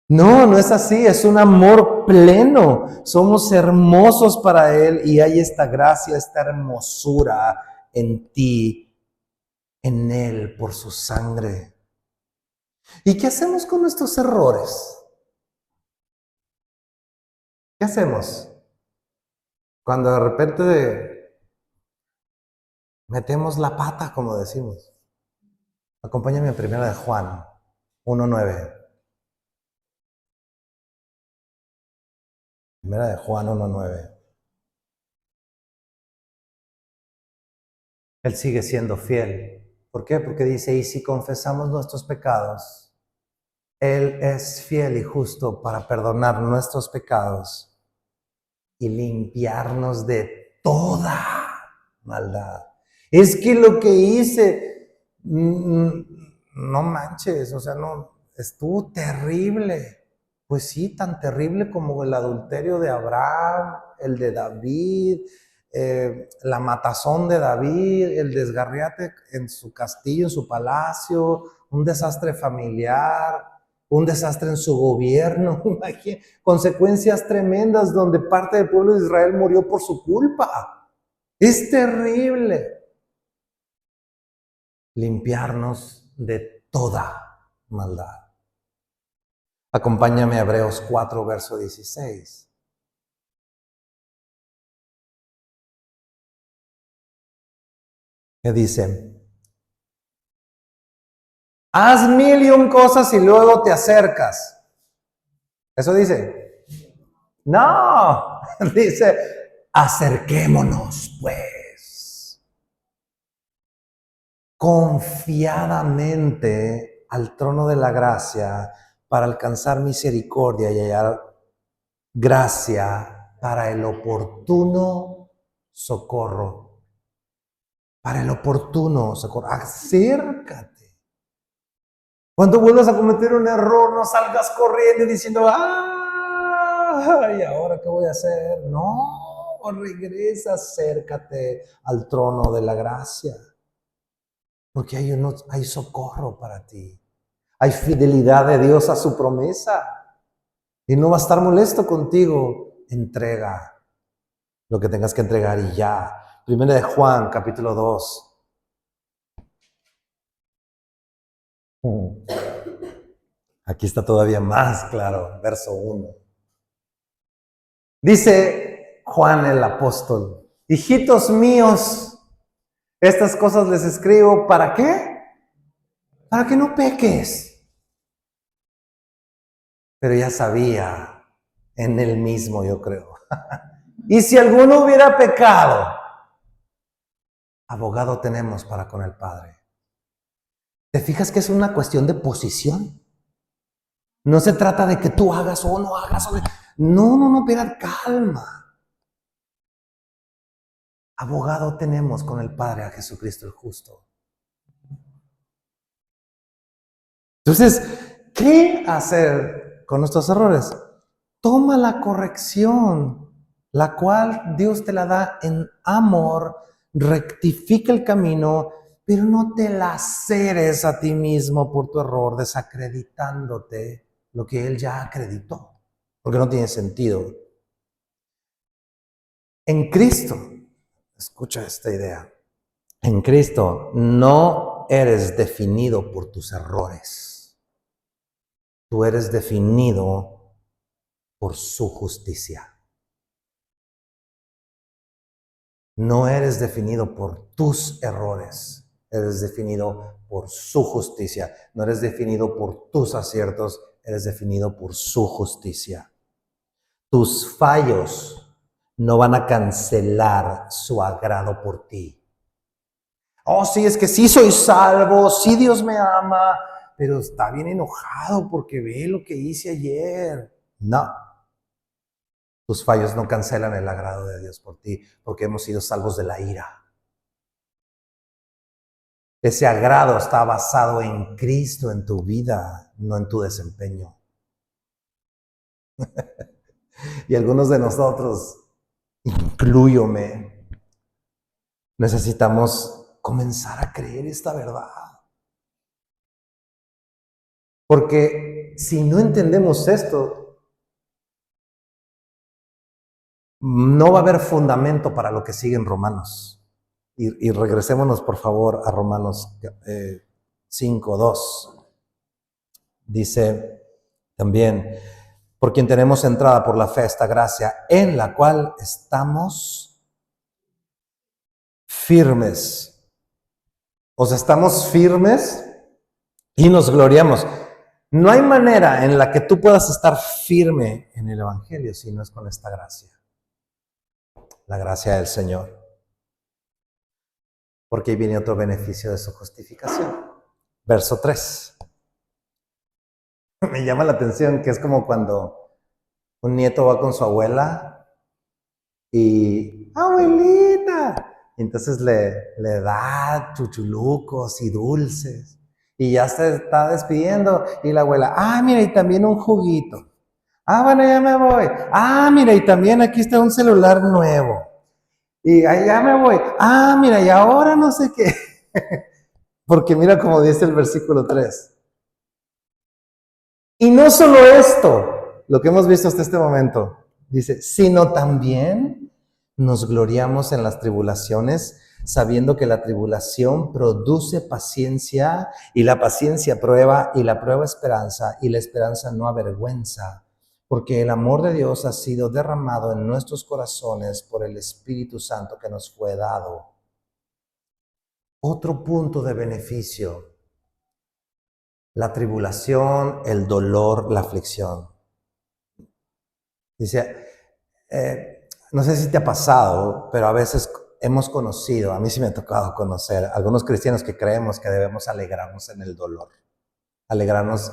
No, no es así, es un amor pleno. Somos hermosos para Él y hay esta gracia, esta hermosura en ti, en Él, por su sangre. ¿Y qué hacemos con nuestros errores? ¿Qué hacemos? Cuando de repente metemos la pata, como decimos. Acompáñame en Primera de Juan 1:9. Primera de Juan 1:9. Él sigue siendo fiel. ¿Por qué? Porque dice, y si confesamos nuestros pecados, Él es fiel y justo para perdonar nuestros pecados y limpiarnos de toda maldad. Es que lo que hice, no manches, o sea, no, estuvo terrible. Pues sí, tan terrible como el adulterio de Abraham, el de David, la matazón de David, el desgarriate en su castillo, en su palacio, un desastre familiar, un desastre en su gobierno, consecuencias tremendas donde parte del pueblo de Israel murió por su culpa. Es terrible. Limpiarnos de toda maldad. Acompáñame a Hebreos 4, verso 16. Que dice, haz 1001 cosas y luego te acercas. Eso dice. No, dice, acerquémonos pues confiadamente al trono de la gracia para alcanzar misericordia y hallar gracia para el oportuno socorro. Para el oportuno socorro. Acércate. Cuando vuelvas a cometer un error, no salgas corriendo y diciendo, ¿y ahora qué voy a hacer? No, regresa, acércate al trono de la gracia. Porque hay socorro para ti. Hay fidelidad de Dios a su promesa. Y no va a estar molesto contigo. Entrega lo que tengas que entregar y ya. Primera de Juan, capítulo 2. Aquí está todavía más claro, verso 1. Dice Juan el apóstol, hijitos míos, estas cosas les escribo, ¿para qué? Para que no peques. Pero ya sabía en él mismo, yo creo. Y si alguno hubiera pecado, abogado tenemos para con el Padre. ¿Te fijas que es una cuestión de posición? No se trata de que tú hagas o no hagas. No, espera, calma. Abogado tenemos con el Padre a Jesucristo el justo. Entonces, ¿qué hacer con nuestros errores? Toma la corrección. la cual Dios te la da en amor, rectifica el camino, pero no te laceres a ti mismo por tu error, desacreditándote lo que Él ya acreditó, porque no tiene sentido. En Cristo, escucha esta idea, en Cristo no eres definido por tus errores, tú eres definido por su justicia. No eres definido por tus errores, eres definido por su justicia. No eres definido por tus aciertos, eres definido por su justicia. Tus fallos no van a cancelar su agrado por ti. Oh, sí, es que sí soy salvo, sí Dios me ama, pero está bien enojado porque ve lo que hice ayer. No. Tus fallos no cancelan el agrado de Dios por ti, porque hemos sido salvos de la ira. Ese agrado está basado en Cristo, en tu vida, no en tu desempeño. Y algunos de nosotros, incluyóme, necesitamos comenzar a creer esta verdad. Porque si no entendemos esto, no va a haber fundamento para lo que sigue en Romanos. Y regresémonos, por favor, a Romanos 5:2. Dice también, por quien tenemos entrada por la fe a esta gracia, en la cual estamos firmes. O sea, estamos firmes y nos gloriamos. No hay manera en la que tú puedas estar firme en el Evangelio si no es con esta gracia. La gracia del Señor. Porque ahí viene otro beneficio de su justificación. Verso 3. Me llama la atención que es como cuando un nieto va con su abuela y abuelita, y entonces le da chuchulucos y dulces y ya se está despidiendo y la abuela, mira, y también un juguito. Bueno, ya me voy. Mira, y también aquí está un celular nuevo. Y ya me voy. Mira, y ahora no sé qué. Porque mira como dice el versículo 3. Y no solo esto, lo que hemos visto hasta este momento, dice, sino también nos gloriamos en las tribulaciones, sabiendo que la tribulación produce paciencia, y la paciencia prueba, y la prueba esperanza, y la esperanza no avergüenza, porque el amor de Dios ha sido derramado en nuestros corazones por el Espíritu Santo que nos fue dado. Otro punto de beneficio. La tribulación, el dolor, la aflicción. Dice, no sé si te ha pasado, pero a veces hemos conocido, a mí sí me ha tocado conocer algunos cristianos que creemos que debemos alegrarnos en el dolor, alegrarnos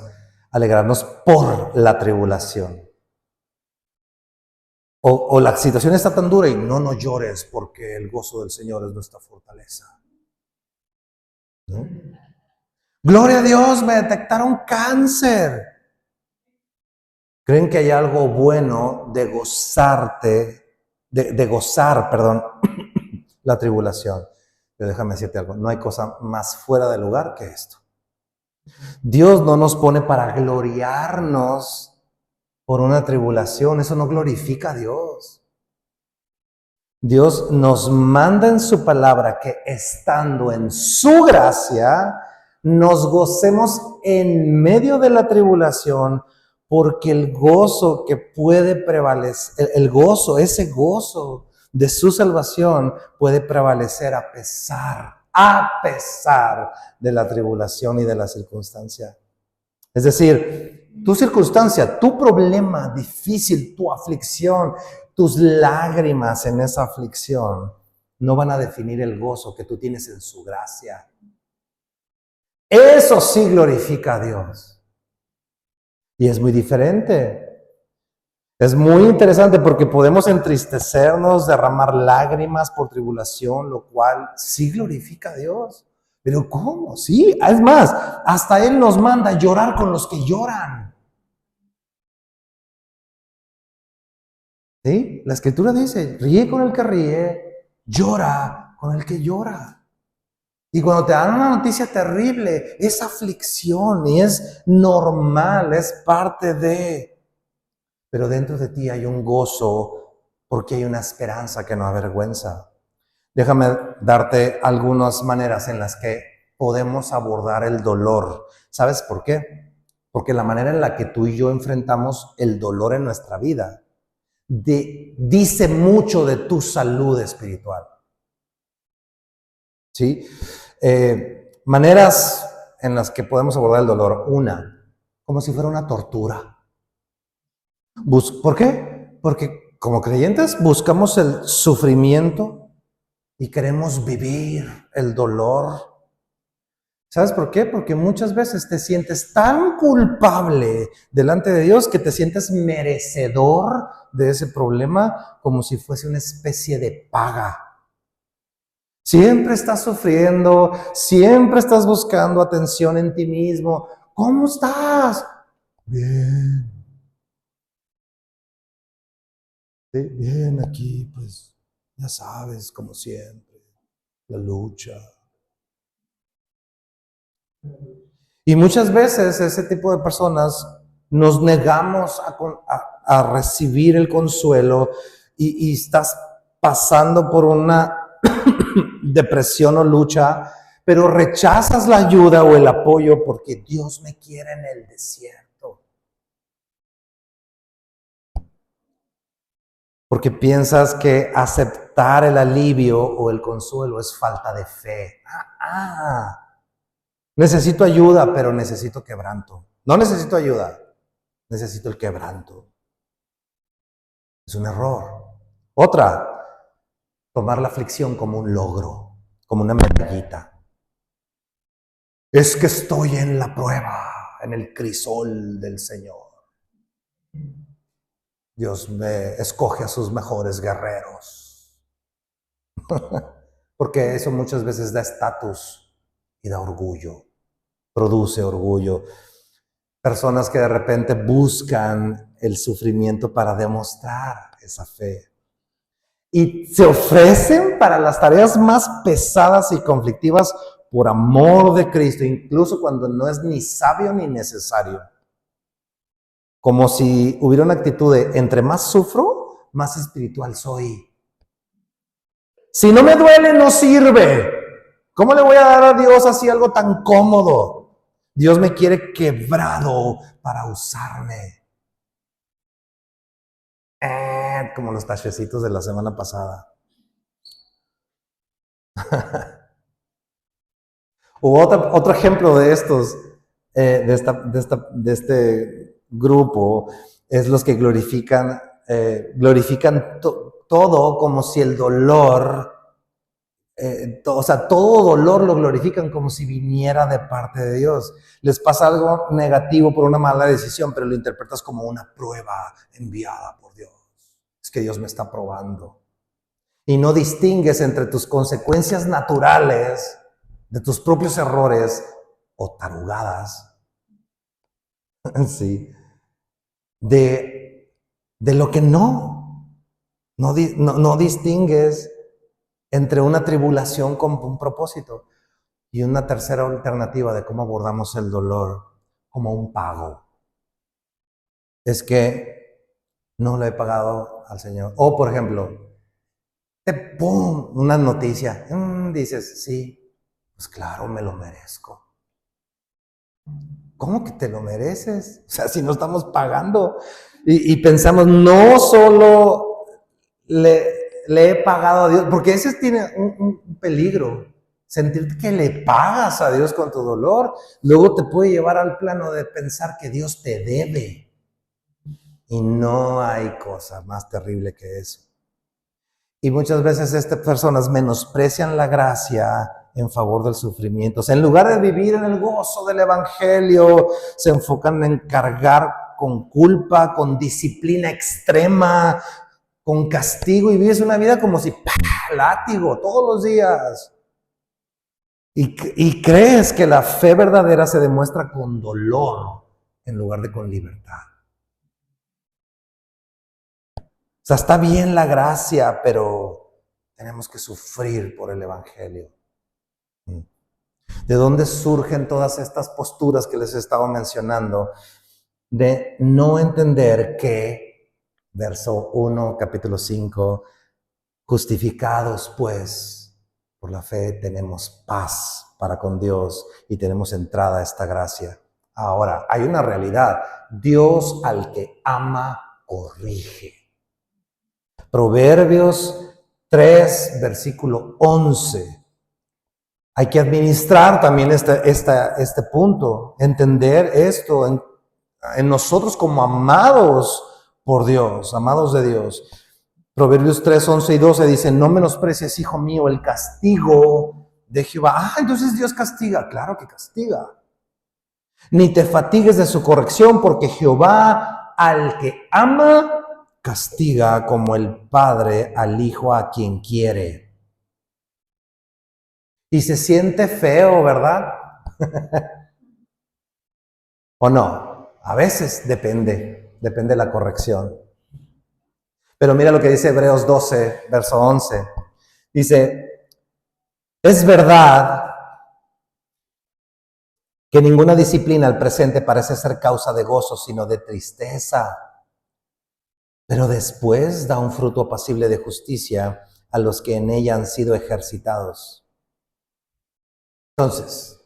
por la tribulación. O la situación está tan dura y no llores porque el gozo del Señor es nuestra fortaleza. ¿No? Gloria a Dios, me detectaron cáncer. ¿Creen que hay algo bueno de gozar, la tribulación? Pero déjame decirte algo, no hay cosa más fuera de lugar que esto. Dios no nos pone para gloriarnos por una tribulación, eso no glorifica a Dios. Dios nos manda en su palabra que estando en su gracia, nos gocemos en medio de la tribulación, porque el gozo que puede prevalecer, ese gozo de su salvación puede prevalecer a pesar de la tribulación y de la circunstancia. Es decir, tu circunstancia, tu problema difícil, tu aflicción, tus lágrimas en esa aflicción no van a definir el gozo que tú tienes en su gracia. Eso sí glorifica a Dios. Y es muy diferente. Es muy interesante porque podemos entristecernos, derramar lágrimas por tribulación, lo cual sí glorifica a Dios. Pero ¿cómo? Sí, es más, hasta Él nos manda a llorar con los que lloran. ¿Sí? La Escritura dice, ríe con el que ríe, llora con el que llora. Y cuando te dan una noticia terrible, es aflicción y es normal, es parte de... Pero dentro de ti hay un gozo porque hay una esperanza que no avergüenza. Déjame darte algunas maneras en las que podemos abordar el dolor. ¿Sabes por qué? Porque la manera en la que tú y yo enfrentamos el dolor en nuestra vida dice mucho de tu salud espiritual. ¿Sí? Maneras en las que podemos abordar el dolor. Una, como si fuera una tortura. ¿Por qué? Porque como creyentes buscamos el sufrimiento y queremos vivir el dolor. ¿Sabes por qué? Porque muchas veces te sientes tan culpable delante de Dios que te sientes merecedor de ese problema como si fuese una especie de paga. Siempre estás sufriendo, siempre estás buscando atención en ti mismo. ¿Cómo estás? Bien. Sí, bien aquí, pues ya sabes, como siempre, la lucha. Y muchas veces ese tipo de personas nos negamos a recibir el consuelo y estás pasando por una depresión o lucha, pero rechazas la ayuda o el apoyo porque Dios me quiere en el desierto. Porque piensas que aceptar el alivio o el consuelo es falta de fe. Necesito ayuda, pero necesito quebranto. No necesito ayuda, necesito el quebranto. Es un error. Otra, tomar la aflicción como un logro, como una medallita. Es que estoy en la prueba, en el crisol del Señor. Dios me escoge a sus mejores guerreros. Porque eso muchas veces da estatus y da orgullo, produce orgullo. Personas que de repente buscan el sufrimiento para demostrar esa fe. Y se ofrecen para las tareas más pesadas y conflictivas por amor de Cristo, incluso cuando no es ni sabio ni necesario. Como si hubiera una actitud de, entre más sufro, más espiritual soy. Si no me duele, no sirve. ¿Cómo le voy a dar a Dios así algo tan cómodo? Dios me quiere quebrado para usarme. Como los tachecitos de la semana pasada. O otro ejemplo de estos, de este grupo, es los que glorifican todo como si el dolor, o sea, todo dolor lo glorifican como si viniera de parte de Dios. Les pasa algo negativo por una mala decisión, pero lo interpretas como una prueba enviada por Dios. Es que Dios me está probando. Y no distingues entre tus consecuencias naturales de tus propios errores o tarugadas, sí, de lo que no distingues entre una tribulación con un propósito y una tercera alternativa de cómo abordamos el dolor como un pago. Es que no lo he pagado al Señor. O, por ejemplo, ¡pum! Una noticia. Dices, sí, pues claro, me lo merezco. ¿Cómo que te lo mereces? O sea, si no estamos pagando. Y pensamos, no solo le he pagado a Dios, porque ese tiene un peligro. Sentir que le pagas a Dios con tu dolor, luego te puede llevar al plano de pensar que Dios te debe. Y no hay cosa más terrible que eso. Y muchas veces estas personas menosprecian la gracia en favor del sufrimiento. O sea, en lugar de vivir en el gozo del evangelio, se enfocan en cargar con culpa, con disciplina extrema, con castigo, y vives una vida como si látigo todos los días. Y crees que la fe verdadera se demuestra con dolor en lugar de con libertad. sea, está bien la gracia, pero tenemos que sufrir por el evangelio. ¿De dónde surgen todas estas posturas que les he estado mencionando? De no entender que, verso 1, capítulo 5, justificados pues por la fe tenemos paz para con Dios y tenemos entrada a esta gracia. Ahora, hay una realidad. Dios al que ama, corrige. Proverbios 3, versículo 11. Hay que administrar también este punto, entender esto en nosotros como amados por Dios, amados de Dios. Proverbios 3, 11 y 12 dice, no menosprecies, hijo mío, el castigo de Jehová. Entonces Dios castiga. Claro que castiga. Ni te fatigues de su corrección, porque Jehová al que ama, castiga como el padre al hijo a quien quiere. Y se siente feo, ¿verdad? ¿O no? A veces depende de la corrección. Pero mira lo que dice Hebreos 12, verso 11. Dice, es verdad que ninguna disciplina al presente parece ser causa de gozo, sino de tristeza. Pero después da un fruto apacible de justicia a los que en ella han sido ejercitados. Entonces,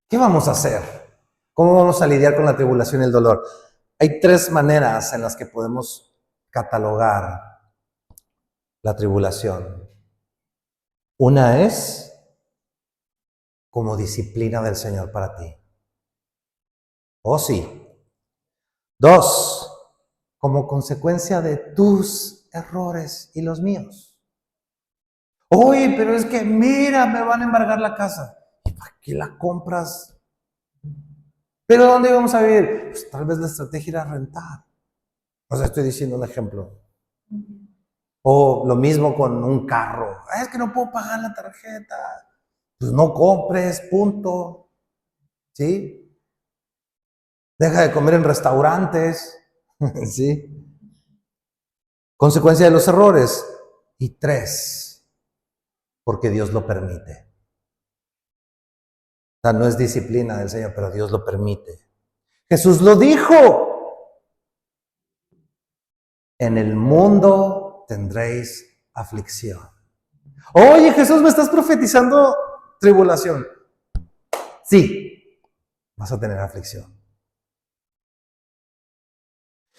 ¿qué vamos a hacer? ¿Cómo vamos a lidiar con la tribulación y el dolor? Hay 3 maneras en las que podemos catalogar la tribulación. Una es como disciplina del Señor para ti. Oh, sí. 2, como consecuencia de tus errores y los míos. Oye, pero es que mira, me van a embargar la casa. ¿Y para qué la compras? ¿Pero dónde vamos a vivir? Pues tal vez la estrategia era rentar. O sea, estoy diciendo un ejemplo. O lo mismo con un carro. Es que no puedo pagar la tarjeta. Pues no compres, punto. ¿Sí? Deja de comer en restaurantes. ¿Sí? Consecuencia de los errores. Y 3, porque Dios lo permite. O sea, no es disciplina del Señor, pero Dios lo permite. Jesús lo dijo. En el mundo tendréis aflicción. Oye, Jesús, ¿me estás profetizando tribulación? Sí, vas a tener aflicción.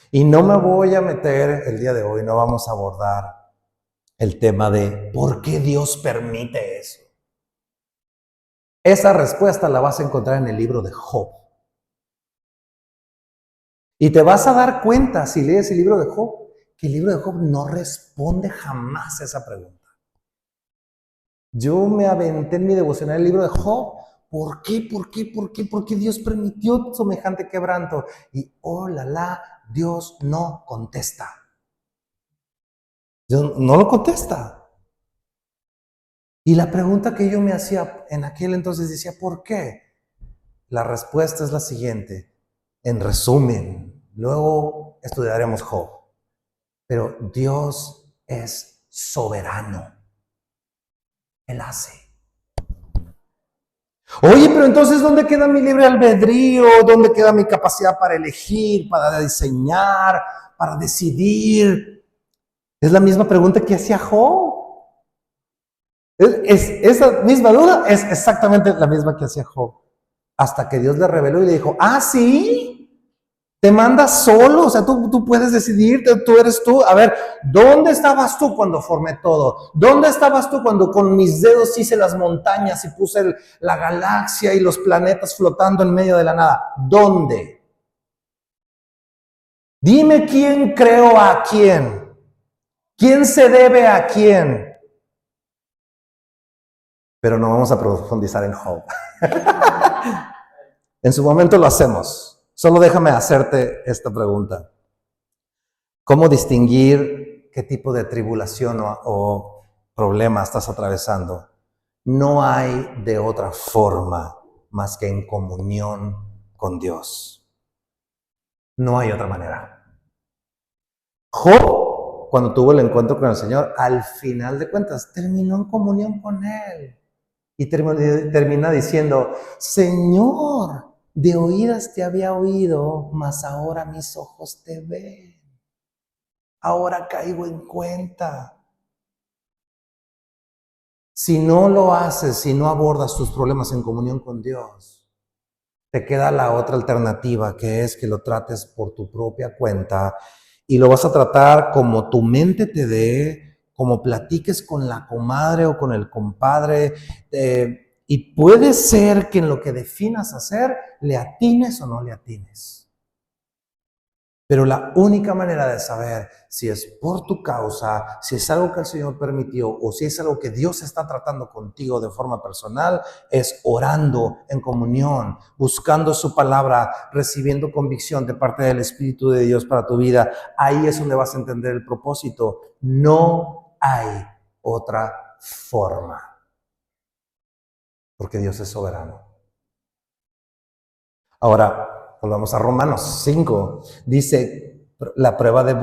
Y no me voy a meter el día de hoy, no vamos a abordar el tema de por qué Dios permite eso. Esa respuesta la vas a encontrar en el libro de Job. Y te vas a dar cuenta, si lees el libro de Job, que el libro de Job no responde jamás a esa pregunta. Yo me aventé en mi devocional el libro de Job. ¿Por qué? ¿Por qué? ¿Por qué? ¿Por qué Dios permitió semejante quebranto? Y Dios no contesta. Dios no lo contesta. Y la pregunta que yo me hacía en aquel entonces decía, ¿por qué? La respuesta es la siguiente. En resumen, luego estudiaremos Job. Pero Dios es soberano. Él hace. Oye, pero entonces, ¿dónde queda mi libre albedrío? ¿Dónde queda mi capacidad para elegir, para diseñar, para decidir? Es la misma pregunta que hacía Job. Esa misma duda es exactamente la misma que hacía Job. Hasta que Dios le reveló y le dijo, ¿sí? Te mandas solo, o sea, tú puedes decidir, tú eres tú. A ver, ¿dónde estabas tú cuando formé todo? ¿Dónde estabas tú cuando con mis dedos hice las montañas y puse la galaxia y los planetas flotando en medio de la nada? ¿Dónde? Dime quién creó a quién. ¿Quién se debe a quién? Pero no vamos a profundizar en Job. En su momento lo hacemos. Solo déjame hacerte esta pregunta. ¿Cómo distinguir qué tipo de tribulación o problema estás atravesando? No hay de otra forma más que en comunión con Dios. No hay otra manera. Job hizo cuando tuvo el encuentro con el Señor? Al final de cuentas, terminó en comunión con Él. Y termina diciendo, Señor, de oídas te había oído, mas ahora mis ojos te ven. Ahora caigo en cuenta. Si no lo haces, si no abordas tus problemas en comunión con Dios, te queda la otra alternativa, que es que lo trates por tu propia cuenta y lo vas a tratar como tu mente te dé, como platiques con la comadre o con el compadre, y puede ser que en lo que definas hacer, le atines o no le atines. Pero la única manera de saber si es por tu causa, si es algo que el Señor permitió o si es algo que Dios está tratando contigo de forma personal, es orando en comunión, buscando su palabra, recibiendo convicción de parte del Espíritu de Dios para tu vida. Ahí es donde vas a entender el propósito. No hay otra forma, porque Dios es soberano. Ahora, volvamos a Romanos 5. Dice, la prueba de,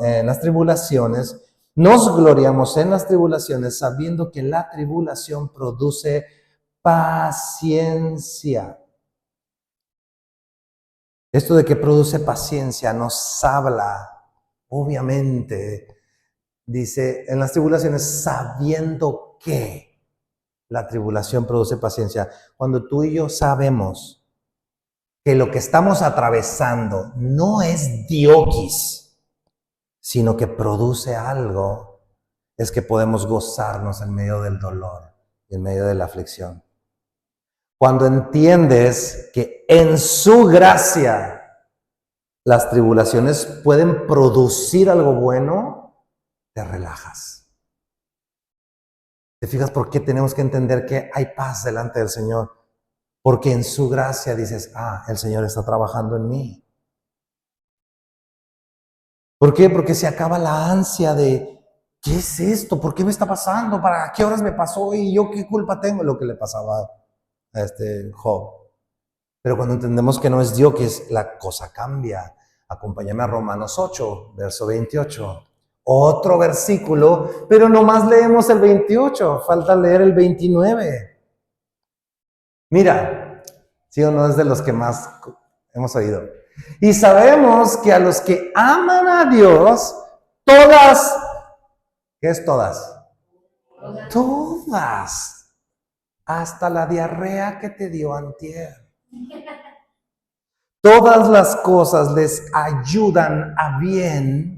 en las tribulaciones, nos gloriamos en las tribulaciones sabiendo que la tribulación produce paciencia. Esto de que produce paciencia nos habla, obviamente, dice, en las tribulaciones sabiendo que la tribulación produce paciencia. Cuando tú y yo sabemos que lo que estamos atravesando no es dioquis, sino que produce algo, es que podemos gozarnos en medio del dolor, en medio de la aflicción. Cuando entiendes que en su gracia las tribulaciones pueden producir algo bueno, te relajas. ¿Te fijas por qué tenemos que entender que hay paz delante del Señor? Porque en su gracia dices, el Señor está trabajando en mí. ¿Por qué? Porque se acaba la ansia de, ¿qué es esto? ¿Por qué me está pasando? ¿Para qué horas me pasó? ¿Y yo qué culpa tengo? Lo que le pasaba a Job. Pero cuando entendemos que no es Dios, que es la cosa cambia. Acompáñame a Romanos 8, verso 28. Otro versículo, pero nomás leemos el 28, falta leer el 29. Mira, ¿sí o no es de los que más hemos oído? Y sabemos que a los que aman a Dios, todas, ¿qué es todas? Todas. Hasta la diarrea que te dio antier. Todas las cosas les ayudan a bien.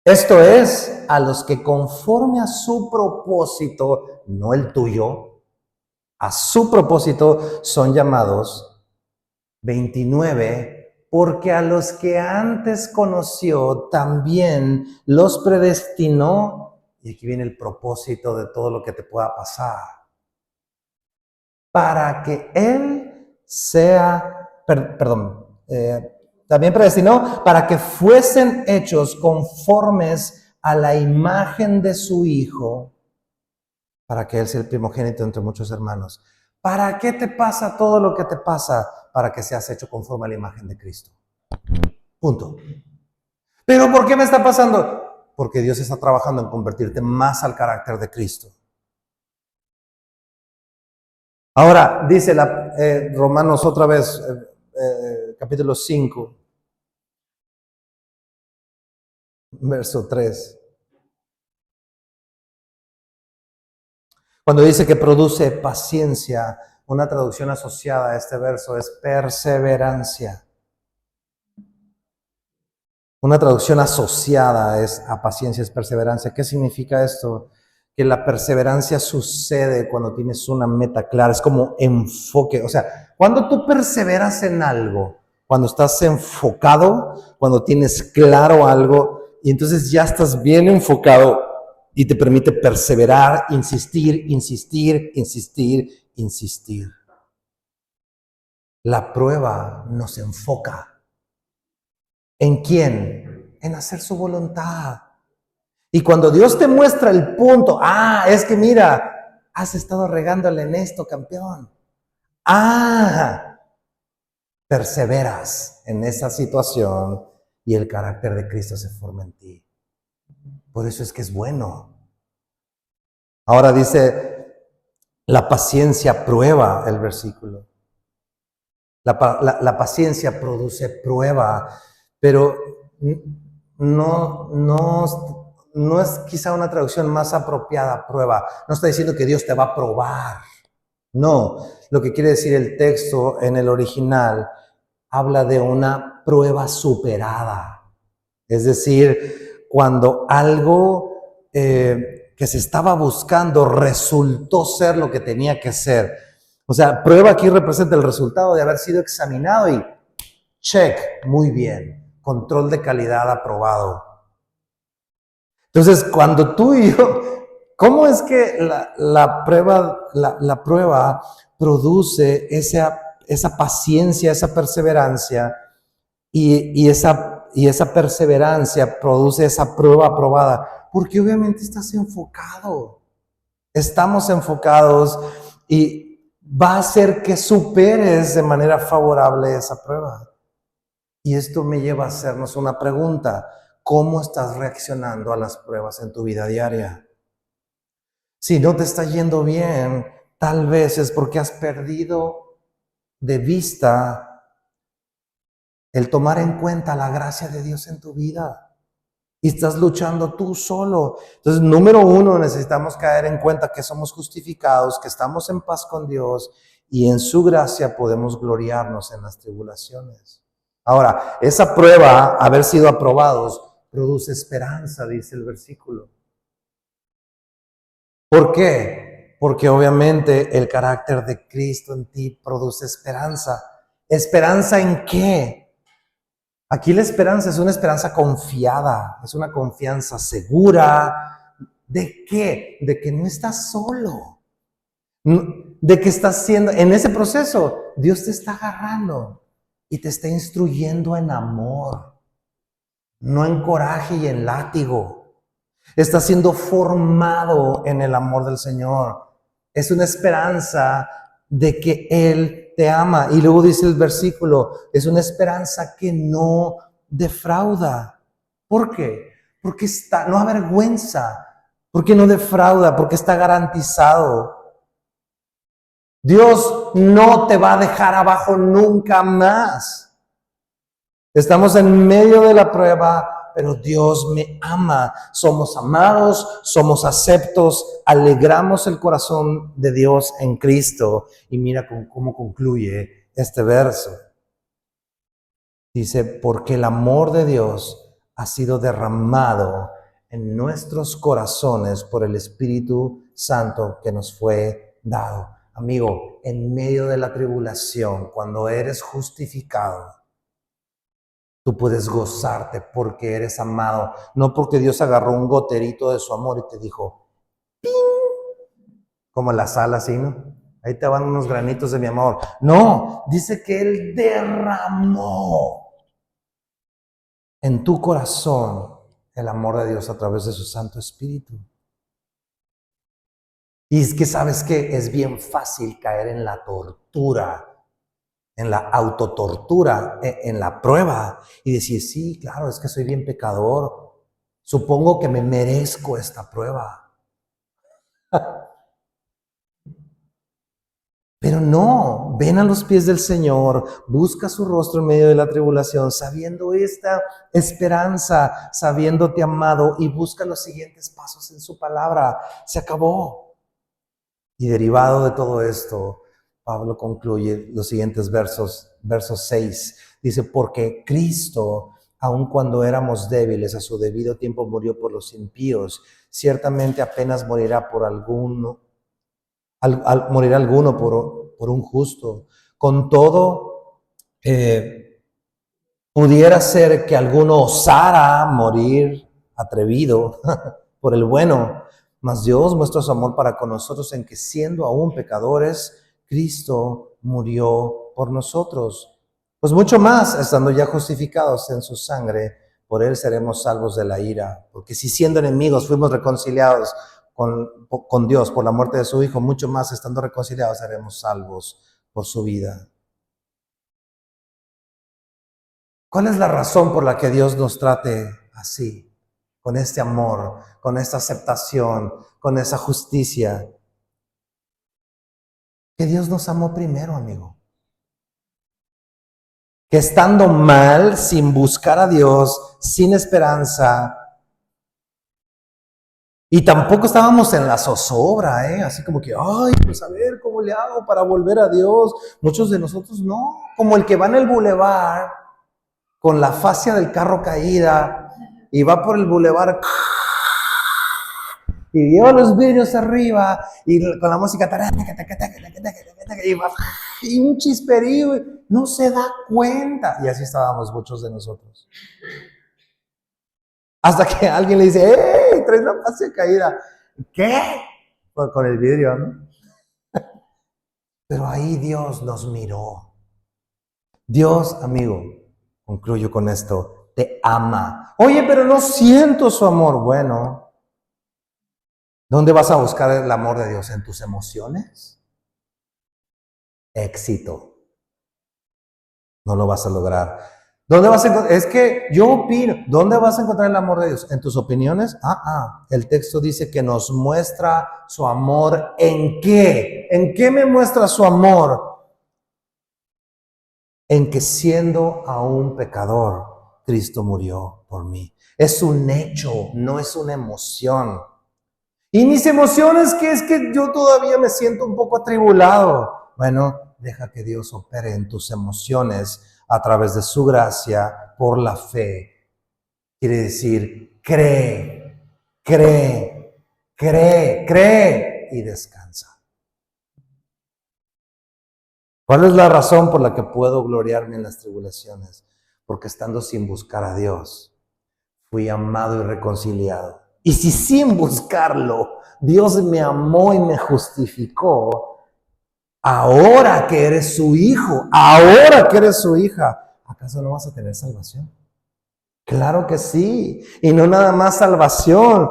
Esto es, a los que conforme a su propósito, no el tuyo, a su propósito son llamados. 29, porque a los que antes conoció también los predestinó, y aquí viene el propósito de todo lo que te pueda pasar, para que Él sea, también predestinó para que fuesen hechos conformes a la imagen de su Hijo, para que Él sea el primogénito entre muchos hermanos. ¿Para qué te pasa todo lo que te pasa? Para que seas hecho conforme a la imagen de Cristo. Punto. ¿Pero por qué me está pasando? Porque Dios está trabajando en convertirte más al carácter de Cristo. Ahora, dice Romanos otra vez, capítulo 5, verso 3. Cuando dice que produce paciencia, una traducción asociada a este verso es perseverancia. Una traducción asociada a paciencia es perseverancia. ¿Qué significa esto? Que la perseverancia sucede cuando tienes una meta clara, es como enfoque. O sea, cuando tú perseveras en algo, cuando estás enfocado, cuando tienes claro algo, y entonces ya estás bien enfocado y te permite perseverar, insistir, insistir, insistir, insistir. La prueba nos enfoca. ¿En quién? En hacer su voluntad. Y cuando Dios te muestra el punto, es que mira, has estado regándole en esto, campeón. Perseveras en esa situación y el carácter de Cristo se forma en ti. Por eso es que es bueno. Ahora dice, la paciencia prueba el versículo. La paciencia produce prueba, pero no es quizá una traducción más apropiada, prueba. No está diciendo que Dios te va a probar. No, lo que quiere decir el texto en el original habla de una prueba superada. Es decir, cuando algo que se estaba buscando resultó ser lo que tenía que ser. O sea, prueba aquí representa el resultado de haber sido examinado y check, muy bien, control de calidad aprobado. Entonces, cuando tú y yo, ¿cómo es que la prueba produce esa paciencia, esa perseverancia y esa perseverancia produce esa prueba aprobada? Porque obviamente estás enfocado, estamos enfocados y va a hacer que superes de manera favorable esa prueba. Y esto me lleva a hacernos una pregunta. ¿Cómo estás reaccionando a las pruebas en tu vida diaria? Si no te está yendo bien, tal vez es porque has perdido de vista el tomar en cuenta la gracia de Dios en tu vida. Y estás luchando tú solo. Entonces, número uno, necesitamos caer en cuenta que somos justificados, que estamos en paz con Dios y en su gracia podemos gloriarnos en las tribulaciones. Ahora, esa prueba, haber sido aprobados, produce esperanza, dice el versículo. ¿Por qué? Porque obviamente el carácter de Cristo en ti produce esperanza. ¿Esperanza en qué? Aquí la esperanza es una esperanza confiada, es una confianza segura. ¿De qué? De que no estás solo. De que estás siendo, en ese proceso, Dios te está agarrando y te está instruyendo en amor, no en coraje y en látigo. Estás siendo formado en el amor del Señor. Es una esperanza de que Él te ama. Y luego dice el versículo, es una esperanza que no defrauda. ¿Por qué? Porque no avergüenza, porque no defrauda, porque está garantizado. Dios no te va a dejar abajo nunca más. Estamos en medio de la prueba, pero Dios me ama. Somos amados, somos aceptos, alegramos el corazón de Dios en Cristo. Y mira cómo concluye este verso. Dice, porque el amor de Dios ha sido derramado en nuestros corazones por el Espíritu Santo que nos fue dado. Amigo, en medio de la tribulación, cuando eres justificado, tú puedes gozarte porque eres amado, no porque Dios agarró un goterito de su amor y te dijo, ¡ping! Como la sal así, ¿no? Ahí te van unos granitos de mi amor. No, dice que Él derramó en tu corazón el amor de Dios a través de su Santo Espíritu. Y es que sabes que es bien fácil caer en la tortura, en la autotortura, en la prueba y decir, sí, claro, es que soy bien pecador. Supongo que me merezco esta prueba. Pero no, ven a los pies del Señor, busca su rostro en medio de la tribulación, sabiendo esta esperanza, sabiéndote amado y busca los siguientes pasos en su palabra. Se acabó. Y derivado de todo esto, Pablo concluye los siguientes versos 6. Dice, porque Cristo, aun cuando éramos débiles, a su debido tiempo murió por los impíos. Ciertamente apenas morirá por alguno, morirá alguno por un justo. Con todo, pudiera ser que alguno osara morir atrevido por el bueno, mas Dios muestra su amor para con nosotros en que siendo aún pecadores, Cristo murió por nosotros. Pues mucho más, estando ya justificados en su sangre, por Él seremos salvos de la ira. Porque si siendo enemigos fuimos reconciliados con Dios por la muerte de su Hijo, mucho más estando reconciliados seremos salvos por su vida. ¿Cuál es la razón por la que Dios nos trate así? Con este amor, con esta aceptación, con esa justicia. Que Dios nos amó primero, amigo. Que estando mal, sin buscar a Dios, sin esperanza, y tampoco estábamos en la zozobra, así como que, ay, pues a ver, ¿cómo le hago para volver a Dios? Muchos de nosotros no, como el que va en el bulevar con la fascia del carro caída y va por el bulevar y lleva los vidrios arriba y con la música y un chisperío, no se da cuenta. Y así estábamos muchos de nosotros. Hasta que alguien le dice, ¡hey! Traes la fascia caída. ¿Qué? Con el vidrio, ¿no? Pero ahí Dios nos miró. Dios, amigo, concluyo con esto, te ama. Oye, pero no siento su amor. Bueno, ¿dónde vas a buscar el amor de Dios? ¿En tus emociones? Éxito. No lo vas a lograr. ¿Dónde vas a encontrar? Es que yo opino. ¿Dónde vas a encontrar el amor de Dios? ¿En tus opiniones? El texto dice que nos muestra su amor. ¿En qué? ¿En qué me muestra su amor? En que siendo aún pecador, Cristo murió por mí. Es un hecho, no es una emoción. Y mis emociones, que es que yo todavía me siento un poco atribulado. Bueno, deja que Dios opere en tus emociones a través de su gracia por la fe. Quiere decir, cree y descansa. ¿Cuál es la razón por la que puedo gloriarme en las tribulaciones? Porque estando sin buscar a Dios, fui amado y reconciliado. Y si sin buscarlo, Dios me amó y me justificó, ahora que eres su hijo, ahora que eres su hija, ¿acaso no vas a tener salvación? Claro que sí. Y no nada más salvación.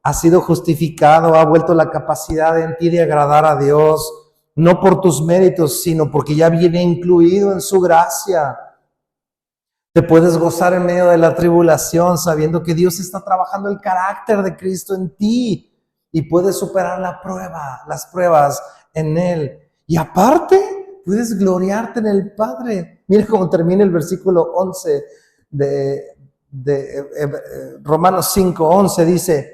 Has sido justificado, ha vuelto la capacidad en ti de agradar a Dios, no por tus méritos, sino porque ya viene incluido en su gracia. Te puedes gozar en medio de la tribulación sabiendo que Dios está trabajando el carácter de Cristo en ti y puedes superar las pruebas en Él. Y aparte, puedes gloriarte en el Padre. Mira cómo termina el versículo 11 de Romanos 5:11, dice,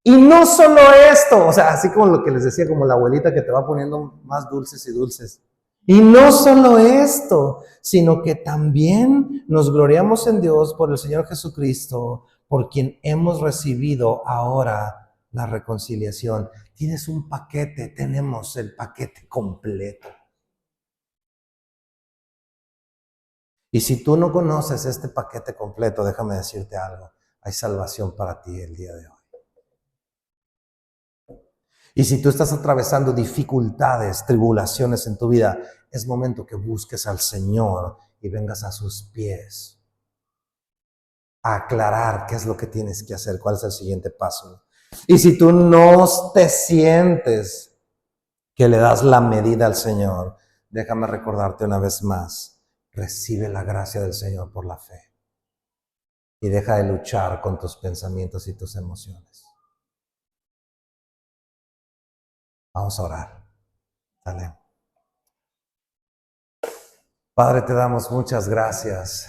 y no solo esto, o sea, así como lo que les decía, como la abuelita que te va poniendo más dulces y dulces. Y no solo esto, sino que también nos gloriamos en Dios por el Señor Jesucristo, por quien hemos recibido ahora la reconciliación. Tienes un paquete, tenemos el paquete completo. Y si tú no conoces este paquete completo, déjame decirte algo, hay salvación para ti el día de hoy. Y si tú estás atravesando dificultades, tribulaciones en tu vida, es momento que busques al Señor y vengas a sus pies a aclarar qué es lo que tienes que hacer, cuál es el siguiente paso. Y si tú no te sientes que le das la medida al Señor, déjame recordarte una vez más, recibe la gracia del Señor por la fe y deja de luchar con tus pensamientos y tus emociones. Vamos a orar. Dale. Padre, te damos muchas gracias